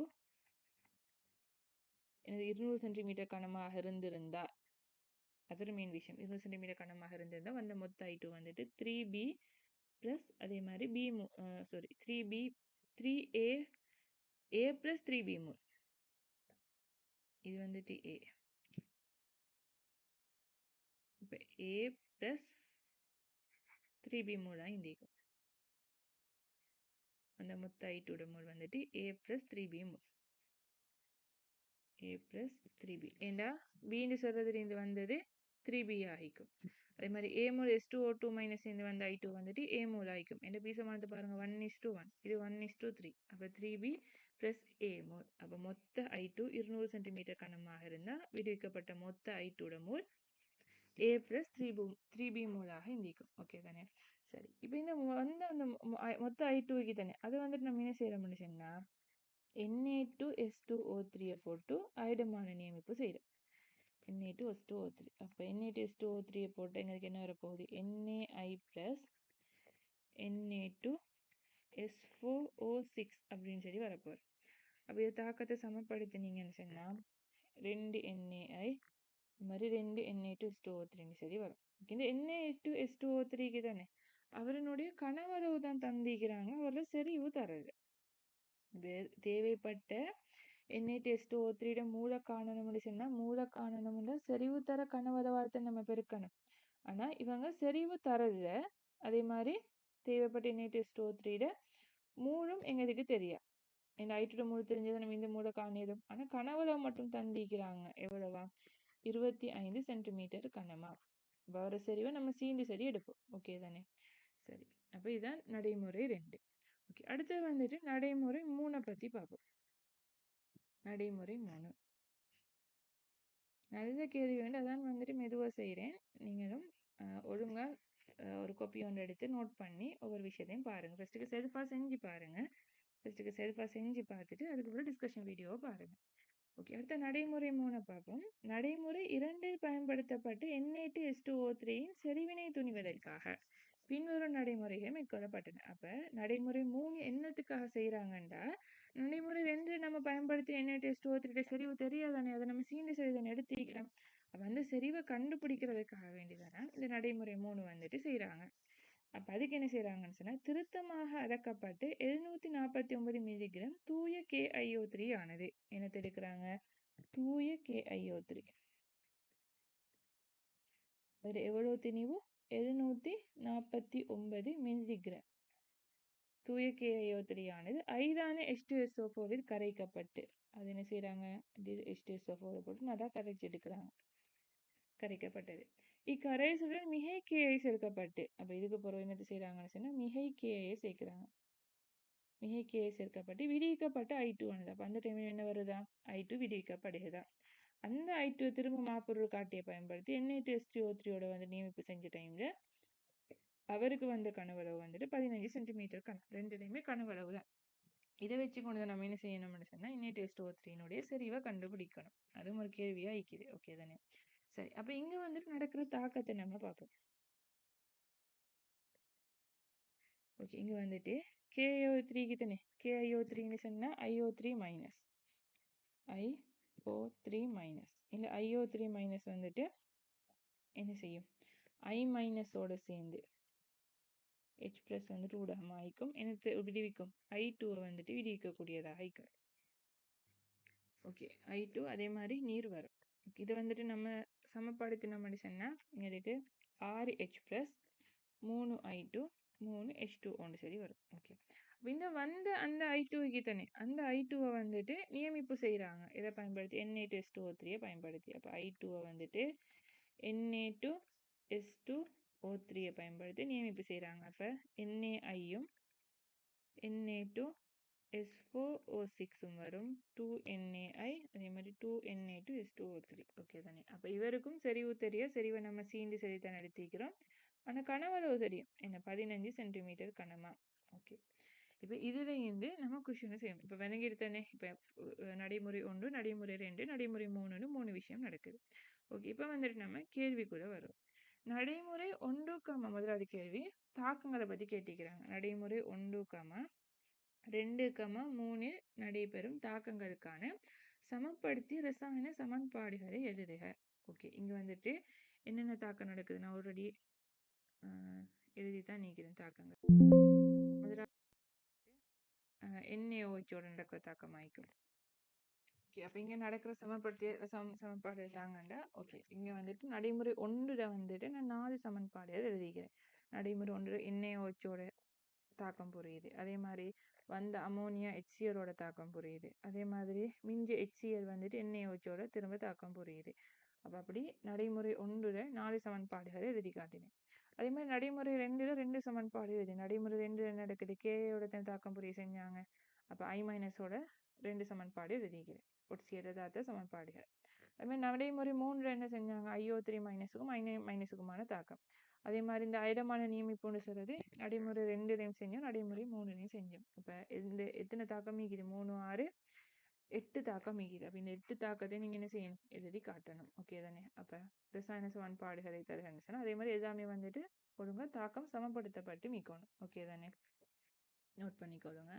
எனது 200 சென்டிமீட்டர் கனமாக இருந்திருந்தா, அது ஒரு மெயின் விஷயம். 200 சென்டிமீட்டர் கனமாக இருந்திருந்தா வந்த மொத்த I2 வந்துட்டு 3B plus அதே மாதிரி B 3A plus 3B mole. இது வந்துட்டு A. இப்போ A plus 3B மோல் தான் இந்த ஈக்கும். அந்த மொத்த I2 மோல் வந்துட்டு A plus 3B mole. A plus 3B. ஏண்டா B சொல்றது இது வந்தது 3B ஆகிக்கும். அதே மாதிரி A மோல் S2O2 மைனஸ் இந்த வந்து I2 வந்துட்டு A மோல் ஆகிக்கும். இந்த பீச மாதிரி பாருங்க 1:1. இது 1:3. அப்போ 3B plus A மோல். அப்போ மொத்த I2 200 சென்டிமீட்டர் கனமாக இருந்தால் விடுவிக்கப்பட்ட மொத்த I2 mole A plus 3B மோலாக இந்திக்கும். ஓகே தானே? சரி, இப்போ இந்த வந்து அந்த மொத்த I2க்கு தானே அதை வந்துட்டு நம்ம என்ன செய்யறோம்னு சொன்னா Na2S2O3 போட்டு ஐடமான நியமிப்பு செய்யறோம். Na2S2O3. அப்போ Na2S2O3 போட்டு எங்களுக்கு என்ன வரப்போகுது? NaI plus Na2S4O6 அப்படின்னு சொல்லி வரப்போகுது. அப்போ இதை தாக்கத்தை சமப்படுத்தினீங்கன்னு சொன்னா 2 NaI மாதிரி 2 Na2S2O3 சரி வரும். இந்த Na2S2O3க்கு தானே அவருடைய கனவளவு தான் தந்திக்கிறாங்க, அவரோட செறிவு தரது. தேவைப்பட்ட Na2S2O3 மூல காணணும்னு சொன்னா மூல காணணும்னா செறிவு தர கனவளவார்த்தை நம்ம பெருக்கணும். ஆனா இவங்க செறிவு தரல. அதே மாதிரி தேவைப்பட்ட Na2S2O3 மூலம் எங்களுக்கு தெரியா. இந்த I2 மூலம் தெரிஞ்சதை நம்ம இந்த மூல காணிடும். ஆனா கனவளவு மட்டும் தந்திக்கிறாங்க. எவ்வளவா? 25 சென்டிமீட்டர் கனமா. வர செறிவை நம்ம சீண்டு சரி எடுப்போம். ஓகே தானே? சரி, அப்ப இதுதான் நடைமுறை 2. ஓகே, அடுத்து வந்துட்டு நடைமுறை 3 பத்தி பார்ப்போம். நடைமுறை 3 நல்ல கேள்வி வேண்டாம், அதான் வந்துட்டு மெதுவாக செய்கிறேன். நீங்களும் ஒழுங்கா ஒரு காப்பி ஒன்று எடுத்து நோட் பண்ணி ஒவ்வொரு விஷயத்தையும் பாருங்க. ஃபர்ஸ்ட்டுக்கு செல்ஃபாக செஞ்சு பாருங்க. ஃபர்ஸ்ட்டுக்கு செல்ஃபாக செஞ்சு பார்த்துட்டு அதுக்கப்புறம் டிஸ்கஷன் வீடியோவை பாருங்க. ஓகே, அடுத்த நடைமுறை 3 பார்ப்போம். நடைமுறை 2 பயன்படுத்தப்பட்டு Na2S2O3 செறிவினை துணிவதற்காக பின்வரும் நடைமுறைகள் மேற்கொள்ளப்பட்டன. அப்ப நடைமுறை 3 என்னத்துக்காக செய்யறாங்கன்னா, நடைமுறை 2 நம்ம பயன்படுத்தி Na2S2O3 செறிவு தெரியாதானே, அதை நம்ம சீண்டு செய்தனை எடுத்துக்கலாம். அப்ப அந்த செறிவை கண்டுபிடிக்கிறதுக்காக வேண்டியதானே இந்த நடைமுறை 3 வந்துட்டு செய்யறாங்க. அப்ப அதுக்கு என்ன செய்யறாங்கன்னு சொன்னா, திருத்தமாக அடக்கப்பட்டு 749 மில்லிகிராம் தூய KiO3 ஆனது. என்ன எடுக்கிறாங்க? தூய KiO3. அது எவ்வளவு திணிவு? 749 மில்லிகிராம் தூய KiO3 ஆனது ஐதான H2SO4 கரைக்கப்பட்டு, அது என்ன செய்யறாங்க? H2SO4 போட்டு நல்லா கரைச்சி எடுக்கிறாங்க. கரைக்கப்பட்டது. இக்கரைசலுடன் மிகை KI சேர்க்கப்பட்டு, அப்ப இதுக்கு பிறகு என்ன செய்யறாங்கன்னு சொன்னா மிகை KI சேர்க்கிறாங்க. மிகை KI சேர்க்கப்பட்டு விடுவிக்கப்பட்ட I2 ஆனது. அப்ப அந்த டைம்ல என்ன வருதா? I2 விடுவிக்கப்படுகிறதா? அந்த I2 திரும்ப மாப்பொருள் காட்டியை பயன்படுத்தி Na2S2O3 வந்து நியமிப்பு செஞ்ச டைம்ல அவருக்கு வந்த கனவளவு வந்துட்டு 15 சென்டிமீட்டர் ரெண்டுலையுமே கனவளவு தான். இதை வச்சு கொண்டு நம்ம என்ன செய்யணும்னு சொன்னா Na2S2O3 செறிவை கண்டுபிடிக்கணும். அதுவும் ஒரு கேள்வியா இருக்குது. ஓகே தானே? சரி, அப்ப இங்க வந்துட்டு நடக்கிற தாக்கத்தை நம்ம பார்ப்போம். ஓகே, இங்க வந்துட்டு KiO3க்கு தானே KiO3 சொன்னா IO3 மைனஸ் IO3 மைனஸ். இந்த IO3 மைனஸ் வந்துட்டு என்ன செய்யும்? I மைனஸோட சேர்ந்து H பிளஸ் வந்துட்டு ஊடகமாக ஆயிக்கும். எனக்கு விடுவிக்கும் I2 வந்துட்டு விடுவிக்கக்கூடியதாக ஆயிக்கும். ஓகே, I2 அதே மாதிரி நீர் வரும். இதை வந்துட்டு நம்ம சமப்படுத்தினோம்னு சொன்னா எங்களுக்கு 6H பிளஸ் 3I2 3H2 ஒன்று சரி வரும். ஓகே, இந்த வந்து அந்த I2க்கு தானே அந்த I2 வந்துட்டு நியமிப்பு செய்யறாங்க. இதை பயன்படுத்தி Na2S2O3 பயன்படுத்தி. அப்ப I2 வந்துட்டு Na2S2O3 பயன்படுத்தி நியமிப்பு செய்யறாங்க. அப்ப NaIயும் Na2S4O6 வரும் 2NaI, அதே மாதிரி 2Na2S2O3. ஓகே தானே? அப்ப இவருக்கும் செறிவு தெரிய செறிவை நம்ம சீண்டு செறித்தான் எடுத்திக்கிறோம். ஆனா கனவளவு தெரியும் என்ன? 15 சென்டிமீட்டர் கனமா. ஓகே, இப்ப இதுல இருந்து நம்ம கொஸ்டின் செய்யணும். இப்ப விளங்கிடுத்தானே? இப்ப நடைமுறை 1 நடைமுறை 2 நடைமுறை 3 3 விஷயம் நடக்குது. ஓகே, இப்ப வந்துட்டு நம்ம கேள்விக்குள்ள வரும். நடைமுறை 1, முதலாவது கேள்வி தாக்கங்களை பத்தி கேட்டிக்கிறாங்க. நடைமுறை 1, 2, 3 நடைபெறும் தாக்கங்களுக்கான சமப்படுத்தி ரசாயன சமன்பாடுகளை எழுதுக. ஓகே, இங்க வந்துட்டு என்னென்ன தாக்கம் நடக்குது நான் ஆல்ரெடி எழுதித்தான் நீக்கிறேன். தாக்கங்கள் முதலாவது NaOH நடக்கிற தாக்கம் ஆயிக்கும். ஓகே. அப்ப இங்க நடக்கிற சமன்பாடு தாங்கண்டா. ஓகே. இங்க வந்துட்டு நடைமுறை 1ல வந்துட்டு நான் 4 சமன்பாடுகள் எழுதிக்கிறேன். நடைமுறை 1 NaOHோட தாக்கம் புரியுது. அதே மாதிரி வந்த அமோனியா HCl தாக்கம் புரியுது. அதே மாதிரி மிஞ்ச HCl வந்துட்டு NaOHோட திரும்ப தாக்கம் புரியுது. அப்ப அப்படி நடைமுறை 1ல 4 சமன்பாடுகளை எழுதி காட்டினேன். அதே மாதிரி நடைமுறை 2ல 2 சமன்பாடு எழுதி. நடைமுறை 2ல என்ன நடக்குது? KOட தாக்கம் புரிய செஞ்சாங்க. அப்ப I- ஓட 2 சமன்பாடு எழுதிக்கிறேன். ஒட்சியதாத்த சமன்பாடுகள். அதே மாதிரி நடைமுறை 3ல என்ன செஞ்சாங்க? IO3 மைனஸுக்கும் மைனஸுக்குமான தாக்கம். அதே மாதிரி இந்த ஐடமான நியமிப்புன்னு சொல்றது நடைமுறை 2லையும் செஞ்சோம், நடைமுறை 3லையும் செஞ்சோம். இப்ப இந்த எத்தனை தாக்கம் மீக்குது? 3, 6, 8 தாக்கம் மீக்குது. அப்ப இந்த 8 தாக்கத்தை நீங்க என்ன செய்யணும்? எழுதி காட்டணும். ஓகே தானே? அப்ப ரசாயன சமன்பாடுகளை தருகன்னு அதே மாதிரி எல்லாமே வந்துட்டு ஒழுங்கா தாக்கம் சமப்படுத்தப்பட்டு மீக்கணும். ஓகே தானே? நோட் பண்ணிக்கொள்ளுங்க.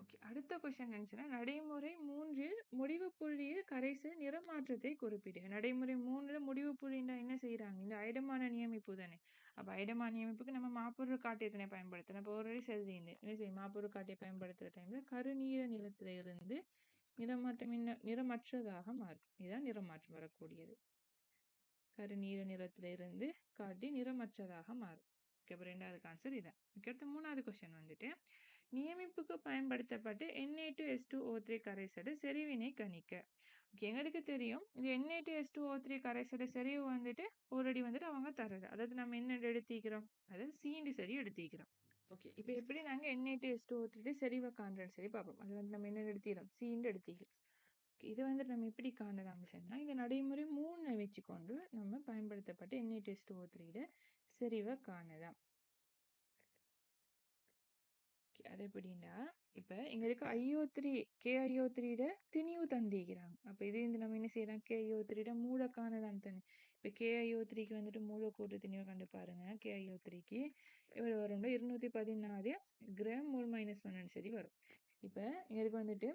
ஓகே. அடுத்த கொஸ்டின் என்னச்சுன்னா நடைமுறை 3ல் முடிவு புள்ளியில் கரைசல் நிறமாற்றத்தை குறிப்பிடுக. நடைமுறை 3ல முடிவு புள்ளின்னா என்ன செய்யறாங்க? இந்த ஐடமான நியமிப்பு தானே. அப்ப ஐடமான நியமிப்புக்கு நம்ம மாப்பொருள் காட்டியத்தினை பயன்படுத்தணும். இப்போ ஒரு செல்திங்க என்ன செய்யும்? மாப்பொருள் காட்டியை பயன்படுத்துற டைம்ல கருநீல நிறத்துல இருந்து நிறமற்றதாக மாறும். இதுதான் நிறமாற்றம் வரக்கூடியது. கருநீல நிறத்துல இருந்து காட்டி நிறமற்றதாக மாறும். ஓகே. அப்ப 2வது ஆன்சர் இதான். அடுத்த 3வது கொஸ்டின் வந்துட்டு நியமிப்புக்கு பயன்படுத்தப்பட்டு Na2S2O3 கரைசல் செறிவினை கணிக்க. எங்களுக்கு தெரியும் இந்த Na2S2O3 கரைசல் செறிவு வந்துட்டு ஆல்ரெடி வந்துட்டு அவங்க தரது. அதாவது நம்ம என்ன எடுத்திக்கிறோம்? அதாவது சீண்டு சரி எடுத்திக்கிறோம். ஓகே. இப்ப எப்படி நாங்க Na2S2O3 செறிவை காண்றோம் சரி பார்ப்போம். அது வந்து நம்ம என்ன எடுத்திக்கிறோம்? சீண்டு எடுத்திக்கிறோம். இது வந்துட்டு நம்ம எப்படி காணலாம் சொன்னா இந்த நடைமுறை 3 வச்சுக்கொண்டு நம்ம பயன்படுத்தப்பட்ட Na2S2O3 செறிவை காணலாம். அது எப்படின்னா இப்ப எங்களுக்கு IO3 KIO3 திணிவு தந்திக்கிறாங்க. அப்ப இது நம்ம என்ன செய்யலாம்? KIO3 மூல காணலாம் தானே. இப்ப KIO3க்கு வந்துட்டு மூலக்கூற்று திணிவை கண்டு பாருங்க. KIO3க்கு எவ்வளவு வரும்? 214 கிராம் மோல் -1 சரி வரும். இப்ப எங்களுக்கு வந்துட்டு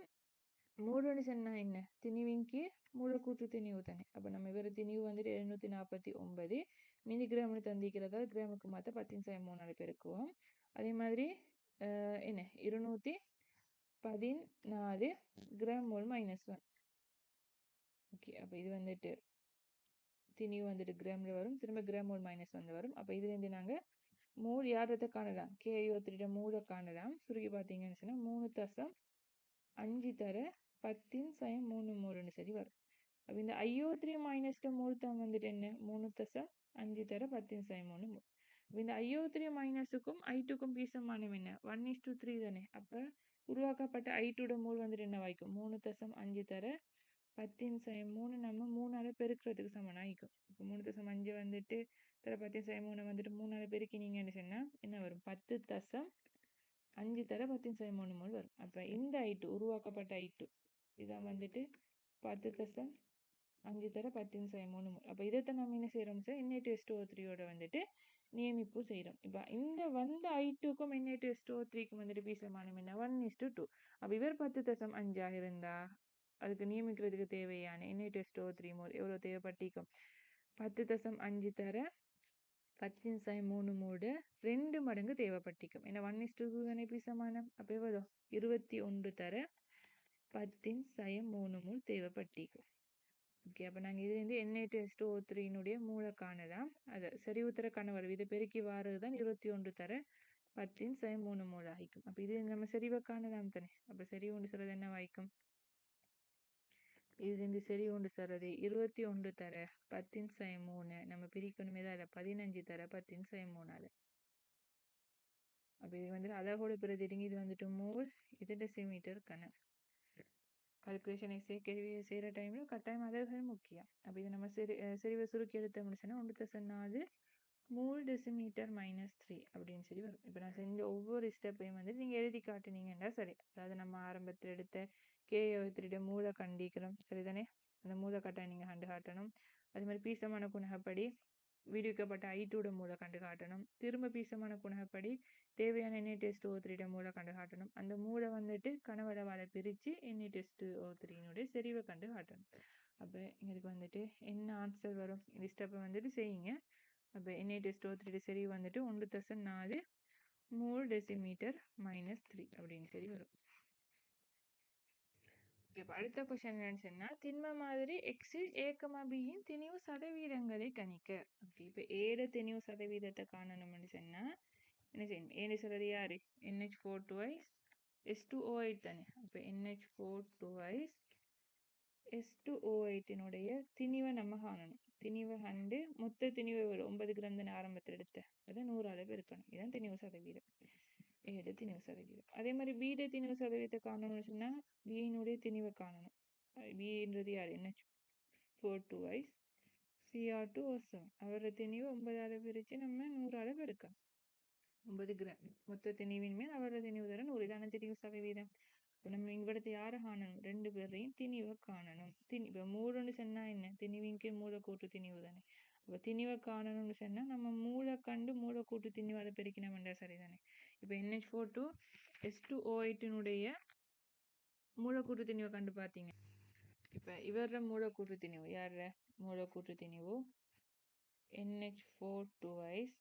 மூலோடு சொன்னா என்ன? திணிவின்கி மூலக்கூற்று திணிவு தானே. அப்ப நம்ம இவர திணிவு வந்துட்டு 749 மில்லிகிராம்னு தந்திக்கிறதா கிராமுக்கு மாத்த 10⁻³ பெருக்குவோம். அதே மாதிரி என்ன 214 கிராம் மோல் -1. ஓகே. அப்ப இது வந்துட்டு திணிவு வந்துட்டு கிராம்ல வரும். திரும்ப கிராம் மோல் -1 வரும். அப்ப இதுல இருந்து நாங்க மூல் யாரத்தை காணலாம்? KIO3 மூல காணலாம். சுருக்கி பார்த்தீங்கன்னு சொன்னா 3.5 தர 10⁻³ சரி வரும். அப்ப இந்த IO3 - மூல் தான் வந்துட்டு என்ன? 3.5 தர 10⁻³ இந்த IO3 க்கும் I2க்கும் பீசமானம் என்ன? 1:3 தானே. அப்ப உருவாக்கப்பட்ட I2 மூல் வந்துட்டு என்ன வாய்க்கும்? 3.5 தர 10⁻³ நம்ம 3ஆல பெருக்கிறதுக்கு சமனாயிக்கும். இப்போ 3.5 வந்துட்டு தர 10⁻³ வந்துட்டு 3ஆல பெருக்கினீங்கன்னு சொன்னா என்ன வரும்? 10.5 தர 10⁻³ மூல் வரும். அப்ப இந்த I2 உருவாக்கப்பட்ட I2 இதான் வந்துட்டு 10.5 தர 10⁻³ அப்ப இதைத்தான் நம்ம என்ன செய்யறோம் சார்? Na2S2O3 வந்துட்டு நியமிப்பு செய்யறோம். இப்ப இந்த வந்த I2க்கும் Na2S2O3க்கும் வந்துட்டு பீசமானம் என்ன? 1:2. அப்ப இவர் 10.5 இருந்தா அதுக்கு நியமிக்கிறதுக்கு தேவையான Na2S2O3 மோல் எவ்வளவு தேவைப்பட்டிருக்கும்? 10.5 தர 10⁻³ 2 மடங்கு தேவைப்பட்டிருக்கும். ஏன்னா 1:2 தானே பீசமானம். அப்ப எவ்வளவு? 21 தர 10⁻³ மோல் தேவைப்பட்டிருக்கும். ஓகே. அப்ப நாங்க இது வந்து Na2S2O3 மூல காணலாம். அது செறிவுத்தர கணவரம் இதை பெருக்கி வாரதுதான் 21 தர 10⁻³ மோல் ஆகிக்கும். அப்ப இது நம்ம செறிவை காணலாம் தானே. அப்ப செறிவுண்டு சொல்றது என்ன வாய்க்கும்? இது இந்த செறிவுண்டு சொல்றது 21 தர 10⁻³ நம்ம பிரிக்கணுமே தான் 15 தர 10⁻³ அப்ப இது வந்துட்டு அளவோட பிரதிடுங்க. இது வந்துட்டு மோல், இது டெசிமீட்டர் கணம். கால்குலேஷனை செய்கிற டைம்ல கட்டாயம் அளவுகள் முக்கியம். அப்ப இது நம்ம செறிவை சுருக்கி எடுத்த முடிச்சுன்னா 1.4 மோல் டெசிமீட்டர் -3 அப்படின்னு சொல்லி வரும். இப்ப நான் செஞ்ச ஒவ்வொரு ஸ்டெப்பையும் வந்து நீங்க எழுதி காட்டுனீங்கன்னா சரி. அதாவது நம்ம ஆரம்பத்தில் எடுத்த KIO3 மூல கண்டிக்கிறோம் சரிதானே. அந்த மூல கட்டாயம் நீங்க கண்டு காட்டணும். அதே மாதிரி பீசமான குணகப்படி விடுவிக்கப்பட்ட I2 மூல கண்டு காட்டணும். திரும்ப பீசமான குணகப்படி தேவையான Na2S2O3 மூல கண்டு காட்டணும். அந்த மூளை வந்துட்டு கனவளவால பிரிச்சு Na2S2O3 செறிவை கண்டு காட்டணும். அப்போ எங்களுக்கு வந்துட்டு என்ன ஆன்சர் வரும்? இந்த ஸ்டெப்பை வந்துட்டு செய்யுங்க. அப்போ Na+O3 செறிவு வந்துட்டு 1.4 மோல் டெசிமீட்டர் -3 அப்படின்னு சொல்லி வரும். இப்போ அடுத்த கொஸ்டின் என்னன்னு சொன்னா, திண்ம மாதிரி எக்ஸில் A,Bயின் திணிவு சதவீதங்களை கணிக்க. ஓகே, இப்போ ஏட திணிவு சதவீதத்தை காணணும்னு சொன்னா என்ன செய்யணும்? ஏன்னு சொல்றது யாரு? NH4 twice S2O8 தானே. அப்போ NH4 twice S2O8 திணிவை நம்ம காணணும். திணிவை கண்டு மொத்த திணிவு 9 கிராம் தானே ஆரம்பத்தில் எடுத்த, அதை 100 பெருக்கணும். இதுதான் திணிவு சதவீதம், ஏட திணிவு சதவீதம். அதே மாதிரி பீட திணிவு சதவீதத்தை காணணும்னு சொன்னா பியினுடைய திணிவை காணணும். பின்றது யாரு? NH4 twice Cr2O7. அவரோட திணிவு 9 பிரிச்சு நம்ம 100 பெருக்கணும். 9 கிராம் மொத்த திணிவின் மேல் அவரோட திணிவு தர 100. இதான திணிவு சதவீதம். இப்போ நம்ம இங்கடத்தை யாரை காணணும்? 2 பேரையும் திணிவை காணணும். இப்போ மூலன்னு சொன்னா என்ன? திணிவின் கீழ் மூலக்கூற்று திணிவு தானே. இப்போ திணிவை காணணும்னு சொன்னா நம்ம மூளை கண்டு மூலக்கூற்று திணிவு அதை பெருக்கினோம்டா சரிதானே. இப்போ NH4 to S2O8 மூலக்கூற்று திணிவை கண்டு பார்த்தீங்க. இப்போ இவர மூலக்கூற்று திணிவு யார? மூலக்கூற்று திணிவு NH4 twice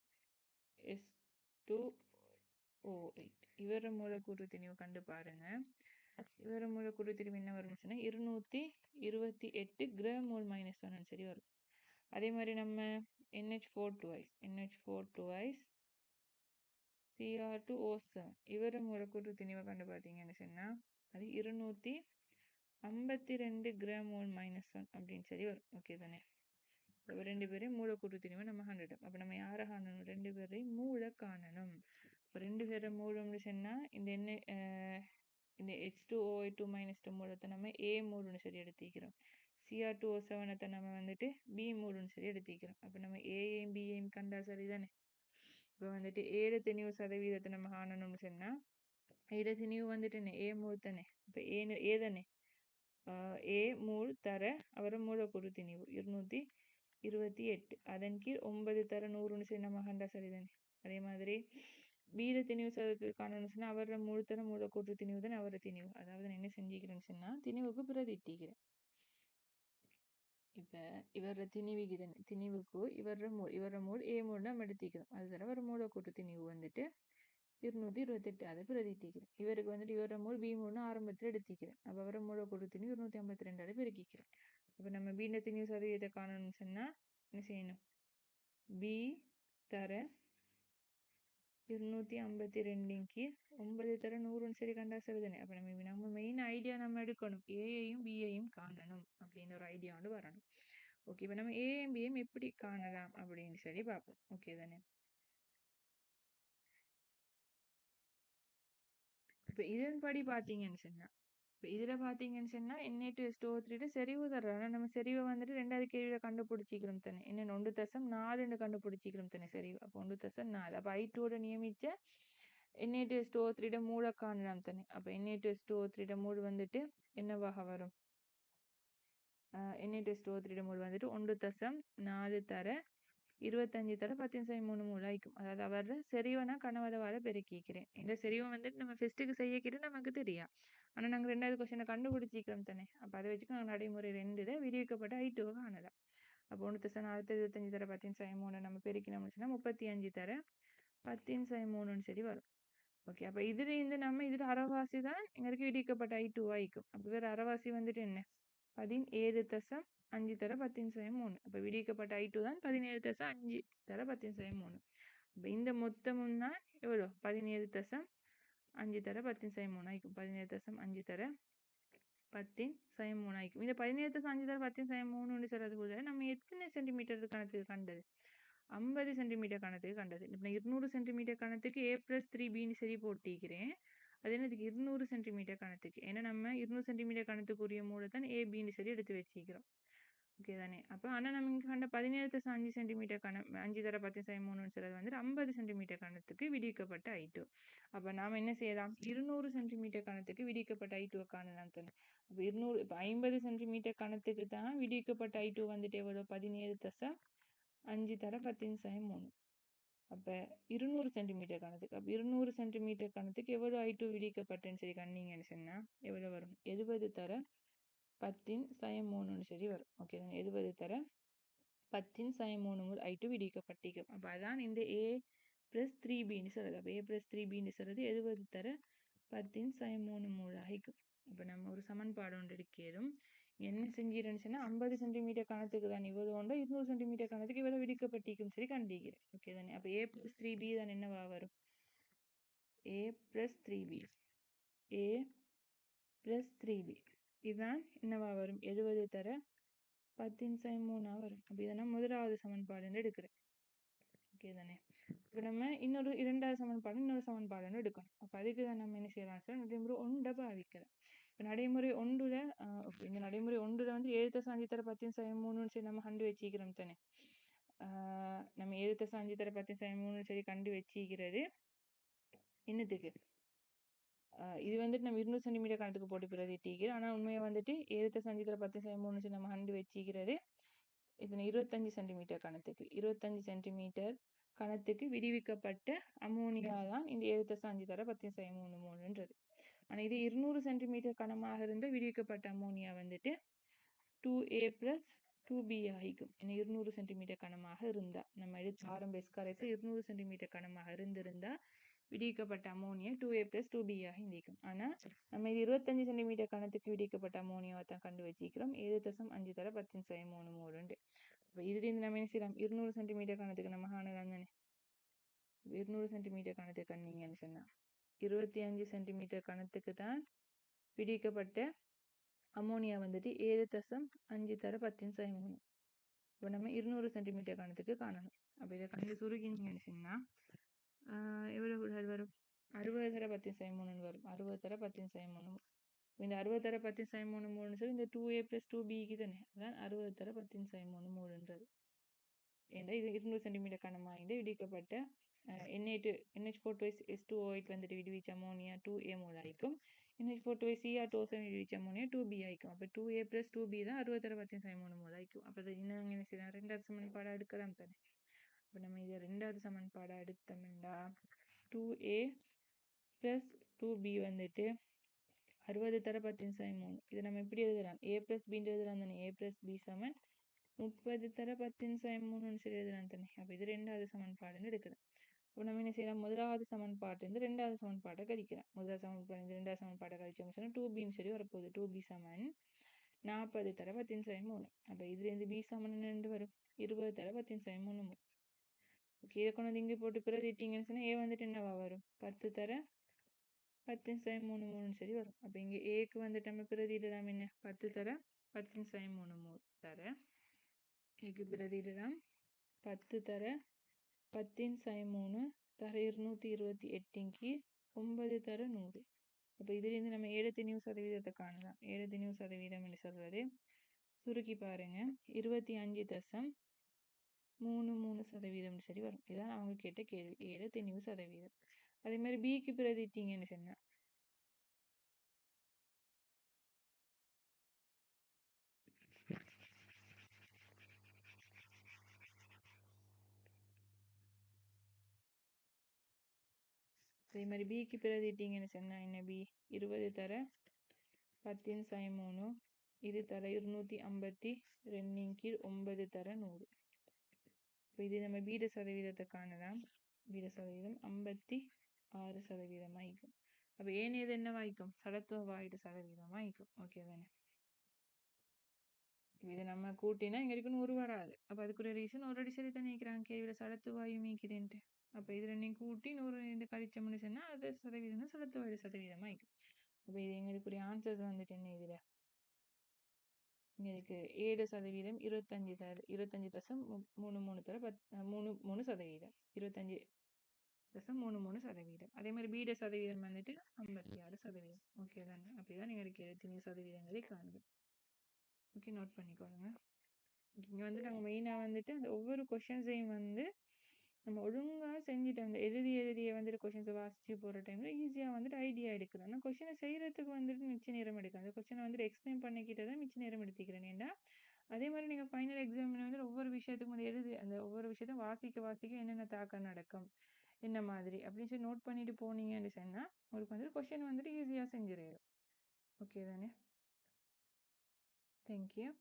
S2O8. இவர மூலக்கூற்று திணிவு கண்டு பாருங்க. இவர மூலக்கூற்று திணிவு என்ன வரும்னு 228 கிராம் மோல் -1 சரி வரும். அதே மாதிரி நம்ம NH4 twice Cr2O7 இவர மூலக்கூற்று திணிவை கண்டு பார்த்தீங்கன்னு சொன்னா அது 252 கிராம் மோல் -1 அப்படின்னு சொல்லி வரும். ஓகே தானே. அப்போ 2 பேரையும் மூலக்கூற்று திணிவை நம்ம காணணும். அப்போ நம்ம யாரை காணணும்? 2 பேரையும் மூளை காணணும். இப்போ 2 பேரை மூலம்னு சொன்னா இந்த இந்த H2O2 - மூலத்தை நம்ம A மூலம்னு சொல்லி எடுத்துக்கிறோம். Cr2O7 நம்ம வந்துட்டு B மூலம்னு சொல்லி எடுத்துக்கிறோம். அப்போ நம்ம ஏயும் பியையும் கண்டா சரிதானே. இப்போ வந்துட்டு ஏழு திணிவு சதவீதத்தை நம்ம காணணும்னு சொன்னா ஏழு திணிவு வந்துட்டு என்ன? A மூல் தானே. இப்போ ஏ தானே. A மூல் தர அவர மூலக்கூறு திணிவு 228. அதன் கீழ் 9 தர 100ன்னு சொல்லி நம்ம கண்டா சரிதானே. அதே மாதிரி வீர திணிவு சதவீதத்தை காணணும்னு சொன்னா அவர மூலத்தர மூலக்கூற்று திணிவு தானே அவர திணிவு. அதாவது நான் என்ன செஞ்சுக்கிறேன்னு சொன்னா திணிவுக்கு பிரதிட்டிக்கிறேன். இப்ப இவர திணிவுக்கு இவர மூல் A மூல் நம்ம எடுத்திக்கிறோம். அது தர ஒரு மூலக்கூற்று திணிவு வந்துட்டு 228. அதை பிரதிட்டிக்கிறேன். இவருக்கு வந்துட்டு இவர மூல் B மூல்னு ஆரம்பத்தில் எடுத்திக்கிறேன். அப்ப அவர மூலக்கூற்று திணிவு 252 பெருக்கிக்கிறேன். இப்ப நம்ம பீண்ட திணிவு சதவீதத்தை காணணும்னு சொன்னா என்ன செய்யணும்? B தர 252 கீழ் 9 தர 100ன்னு சரி கண்டா சரிதானே. அப்ப நம்ம மெயின் ஐடியா நம்ம எடுக்கணும். ஏயையும் பியையும் காணணும் அப்படின்னு ஒரு ஐடியா வந்து வரணும். ஓகே, இப்ப நம்ம ஏயும் பியையும் எப்படி காணலாம் அப்படின்னு சொல்லி பார்ப்போம். ஓகே தானே. இப்ப இதன்படி பாத்தீங்கன்னு சொன்னா இப்ப இதுல பாத்தீங்கன்னு சொன்னா Na2SO3 செறிவு தர்றோம். ஆனா நம்ம செறிவை வந்துட்டு 2வது கேள்வியில கண்டுபிடிச்சிக்கிறோம் தானே. என்ன 1.4 கண்டுபிடிச்சிக்கிறோம் தானே செறிவு. அப்ப 1.4. அப்ப I2 நியமிச்ச Na2SO3 மூல காணலாம் தானே. அப்ப Na2SO3 மூல் வந்துட்டு என்னவாக வரும்? Na2SO3 மூல் வந்துட்டு 1.4 தர 25 தர 10⁻³ மூல் ஆயிக்கும். அதாவது அவர செறிவனா கனவளவால பெருக்கிக்கிறேன். இந்த செறிவை வந்துட்டு நம்ம ஃபெஸ்ட்டுக்கு செய்யக்கிறது நமக்கு தெரியா. ஆனா நாங்க 2வது கொஸ்டினை கண்டுபிடிச்சிக்கிறோம் தானே. அப்ப அதை வச்சுக்க நாங்க நடைமுறை 2ல விரிவிக்கப்பட்ட I2 காணலாம். அப்போ 1.4 25 தர 10⁻³ நம்ம பெருக்கினோம்னு சொன்னா 35 தர 10⁻³ சரி வரும். ஓகே, அப்ப இதுல இருந்து நம்ம இதுல அரைவாசி தான் எங்களுக்கு விதிக்கப்பட்ட I2 ஆயிக்கும். அப்ப வேற அரைவாசி வந்துட்டு என்ன? 17.5 தர 10⁻³. அப்ப விதிக்கப்பட்ட I2 தான் 17.5 தர 10⁻³. அப்ப இந்த மொத்தமும் தான் எவ்வளோ? 17.5 தர 10⁻³ ஆயிக்கும். 17.5 தர 10⁻³ ஆயிக்கும். இந்த 17.5 தர 10⁻³ சொல்றதுக்குள்ள நம்ம எத்தனை சென்டிமீட்டர் கணத்துக்கு கண்டது? 50 சென்டிமீட்டர் கணத்துக்கு கண்டது. இப்ப 200 சென்டிமீட்டர் கணத்துக்கு A+3Bன்னு சரி போட்டிக்கிறேன். அது என்னதுக்கு? 200 சென்டிமீட்டர் கணத்துக்கு. ஏன்னா நம்ம 200 சென்டிமீட்டர் கணத்துக்குரிய மூலத்தான் ABன்னு சொல்லி எடுத்து வச்சுக்கிறோம். ஓகே தானே. அப்ப ஆனா நம்ம இங்க கண்ட 17.5 சென்டிமீட்டர் 5 தர 10⁻³ சொல்றது வந்து 50 சென்டிமீட்டர் கணத்துக்கு விதிக்கப்பட்ட I2. அப்ப நாம என்ன செய்யலாம்? 200 சென்டிமீட்டர் கணத்துக்கு விதிக்கப்பட்ட I2 காணலாம் தானே. அப்ப 50 சென்டிமீட்டர் கணத்துக்கு தான் விதிக்கப்பட்ட I2 வந்துட்டு எவ்வளவு? 17.5 தர 10⁻³. அப்ப 200 சென்டிமீட்டர் கணத்துக்கு 200 சென்டிமீட்டர் கணத்துக்கு எவ்வளவு I2 விதிக்கப்பட்டேன்னு சரி கண்டீங்கன்னு சொன்னா எவ்வளவு வரும்? 70 தர 10 சயம் 3 சரி வரும். ஓகே, 70 தர 10 சயம் 3 மூல் I2 விடிக்கப்பட்டிருக்கும். அப்போ அதான் இந்த A + 3Bன்னு சொல்றது. அப்போ A + 3Bன்னு சொல்றது 70 தர 10 சயம் 3 மூல் ஆகிக்கும். இப்போ நம்ம ஒரு சமன்பாடு ஒன்று எடுக்கிறோம். என்ன செஞ்சிருந்துச்சுன்னா 50 சென்டிமீட்டர் கணத்துக்கு தான் இவ்வளவு உண்டு, 200 சென்டிமீட்டர் கணத்துக்கு இவ்வளவு விடிக்கப்பட்டிருக்கும் சரி கண்டிக்கிறேன். ஓகே தானே. அப்போ A + 3B தான் என்னவா வரும்? A + 3B, A + 3B இதுதான் என்னவா வரும்? 70 தர 10 சயம் 3 வரும். அப்போ இதை நான் முதலாவது சமன்பாடுன்னு எடுக்கிறேன். ஓகே தானே. இப்போ நம்ம இரண்டாவது சமன்பாடு இன்னொரு சமன்பாடுன்னு எடுக்கணும். அப்போ அதுக்கு தான் நம்ம என்ன செய்யலாம் சார், நடைமுறை ஒன்றை பாவிக்கிறோம். இப்போ நடைமுறை ஒன்றுல இந்த நடைமுறை ஒன்றுல வந்து 7 தர 10 சயம் 3 சரி நம்ம கண்டு வச்சிக்கிறோம் தானே. நம்ம 7 தர 10 சயம் 3 சரி கண்டு வச்சிக்கிறது என்னத்துக்கு? இது வந்துட்டு நம்ம 200 சென்டிமீட்டர் கணத்துக்கு போட்டு பிரதிட்டிக்கிறோம். ஆனால் உண்மையை வந்துட்டு 7 தர 10 சயம் 3 சரி நம்ம கண்டு வச்சிக்கிறது இதனை 25 சென்டிமீட்டர் கணத்துக்கு 25 சென்டிமீட்டர் கணத்துக்கு விடுவிக்கப்பட்ட அமோனியா தான் இந்த 7 தர 10 சயம் 3 ஆனால் இது 200 சென்டிமீட்டர் கனமாக இருந்து விடுவிக்கப்பட்ட அமோனியா வந்துட்டு 2A + 2B ஆகிக்கும். 200 சென்டிமீட்டர் கனமாக இருந்தா நம்ம எடுத்து ஆரம்ப எஸ்காரேஸ் 200 சென்டிமீட்டர் கனமாக இருந்திருந்தா விடுவிக்கப்பட்ட அமோனியா 2A + 2B ஆக நீக்கும். ஆனால் நம்ம இது 25 சென்டிமீட்டர் கணத்துக்கு விடுவிக்கப்பட்ட அமோனியாவை தான் கண்டு வச்சிக்கிறோம் 7.5 தர 10 சயம் 3 இப்போ இதுலேருந்து நம்ம என்ன செய்யலாம், 200 சென்டிமீட்டர் கணத்துக்கு நம்ம காணலாம் தானே. 200 சென்டிமீட்டர் கணத்துக்கு கண்டீங்கன்னு சொன்னா 25 சென்டிமீட்டர் கணத்துக்கு தான் விடுவிக்கப்பட்ட அமோனியா வந்துட்டு 7.5 தர 10 சயம் 3. இப்போ நம்ம 200 சென்டிமீட்டர் கணத்துக்கு காணணும். அப்போ இதை கண்டு சுருக்கிங்கன்னு சொன்னா எவ்வளவு வரும்? 60 தர 10 சயம் 3 வரும். 60 தர 10 சயம் 3. இந்த 60 தர 10 சயம் 3 சொல்லி இந்த 2A + 2Bக்கு தானே, அதான் 60 தர 10 சயம் 3 ஏன்னா இது 200 சென்டிமீட்டர் கனமாக விடுவிக்கப்பட்ட NH4 வந்துட்டு விடுவிச்ச அமோனியா 2A மோல் ஆயிக்கும். NH4 விடுவிச்ச அமோனியா 2B ஆயிக்கும். அப்போ 2A + 2B தான் 60 தர 10 சயம் 3 மோல் ஆயிக்கும். அப்போ இன்னும் என்ன செய்யலாம், ரெண்டாவது சமன்பாடாக எடுக்கலாம் தானே. இப்போ நம்ம இதை ரெண்டாவது சமன்பாடாக எடுத்தோம்னா 2A + 2B வந்துட்டு 60 தர 10 சயம் 3. இதை நம்ம எப்படி எழுதலாம்? A + B எழுதலாம் தானே. A + B = 30 தர 10 சயம் 3 சரி எழுதலாம் தானே. அப்போ இது ரெண்டாவது சமன்பாடுன்னு எடுக்குது. இப்போ நம்ம என்ன செய்யலாம், முதலாவது சமன்பாட்டு இருந்து ரெண்டாவது சமன்பாட்டை கழிக்கலாம். முதலாவது சமன்பாடு ரெண்டாவது சமன்பாட்டை கழிச்சோம்னு சொன்னா 2Bன்னு சொல்லி வரப்போகுது. 2B = 40 தர 10 சயம் 3. அப்போ இதுலேருந்து B = வரும் 20 தர 10 சயம் 3. ஓகே, இதை கொண்டு வந்து இங்கே போட்டு பிரதிட்டிங்கன்னு சொன்னா A வந்துட்டு என்னவா வரும்? 10 தர 10 சயம் 3 சரி வரும். அப்போ இங்கே ஏக்கு வந்துட்டு நம்ம பிரதிடலாம் என்ன, 10 தர 10 சயம் 3 தர ஏக்கு பிரதிடலாம் 10 தர 10 சயம் 3 தர 228 9 தர 100. அப்போ இதுலேருந்து நம்ம 7% காணலாம். 7% என்று சொல்றது சுருக்கி பாருங்க 25.33% சரி வரும். இதுதான் அவங்க கேட்ட கேள்வி, 7%. அதே மாதிரி பிக்கு பிரதிட்டீங்கன்னு சொன்னா அதே மாதிரி பிக்கு பிரதிட்டீங்கன்னு சொன்னா என்ன, B 20 தர 10 சயம் 3 இது தர 252 9 தர 100. இப்போ இது நம்ம பீட சதவீதத்தை காணலாம். பீட சதவீதம் 56% ஆயிக்கும். அப்போ ஏனையது என்ன வாய்க்கும், சடத்துவ வாய்டு சதவீதம் ஆயிக்கும். ஓகே தானே. இது நம்ம கூட்டினா இங்க இருக்கு 100 வராது. அப்போ அதுக்குரிய ரீசன் ஆல்ரெடி சரி தான் நினைக்கிறாங்க, கேள்வியில சடத்துவ வாயு மீக்குதுன்ட்டு. அப்போ இது ரெண்டையும் கூட்டி 100 இந்த கழிச்சோம்னு சொன்னா அது சதவீதம் சடத்துவ வாய்டு சதவீதம் ஆயிக்கும். அப்போ இது எங்களுக்குரிய ஆன்சர்ஸ் வந்துட்டு என்ன, இதுல இதுக்கு 7% 25 தர 25.33 தர 3.3%. 25.33%. அதே மாதிரி பீட சதவீதம் வந்துட்டு 56%. ஓகே தானே. அப்படிதான் எங்களுக்கு 7% காணுது. ஓகே, நோட் பண்ணிக்கோங்க. இங்கே வந்து நாங்கள் மெயினாக வந்துட்டு அந்த ஒவ்வொரு கொஷின்ஸையும் வந்து நம்ம ஒழுங்காக செஞ்சுட்டு அந்த எழுதிய வந்துட்டு கொஷின்ஸை வாசிச்சு போகிற டைமில் ஈஸியாக வந்துட்டு ஐடியா எடுக்கிறோம். ஆனால் கொஷினை செய்கிறதுக்கு வந்துட்டு மிச்ச நேரம் எடுக்கும். அந்த கொஷினை வந்துட்டு எக்ஸ்பிளைன் பண்ணிக்கிட்டே தான் மிச்ச நேரம் எடுத்துக்கிறேன். ஏன்னா அதே மாதிரி நீங்கள் ஃபைனல் எக்ஸாமில் வந்து ஒவ்வொரு விஷயத்துக்கும் வந்து அந்த ஒவ்வொரு விஷயத்தையும் வாசிக்க என்னென்ன தாக்கம் நடக்கும் என்ன மாதிரி அப்படின்னு சொல்லி நோட் பண்ணிட்டு போனீங்கன்னு சொன்னால் உங்களுக்கு வந்துட்டு கொஷின் வந்துட்டு ஈஸியாக செஞ்சிடும். ஓகே தானே. Thank you.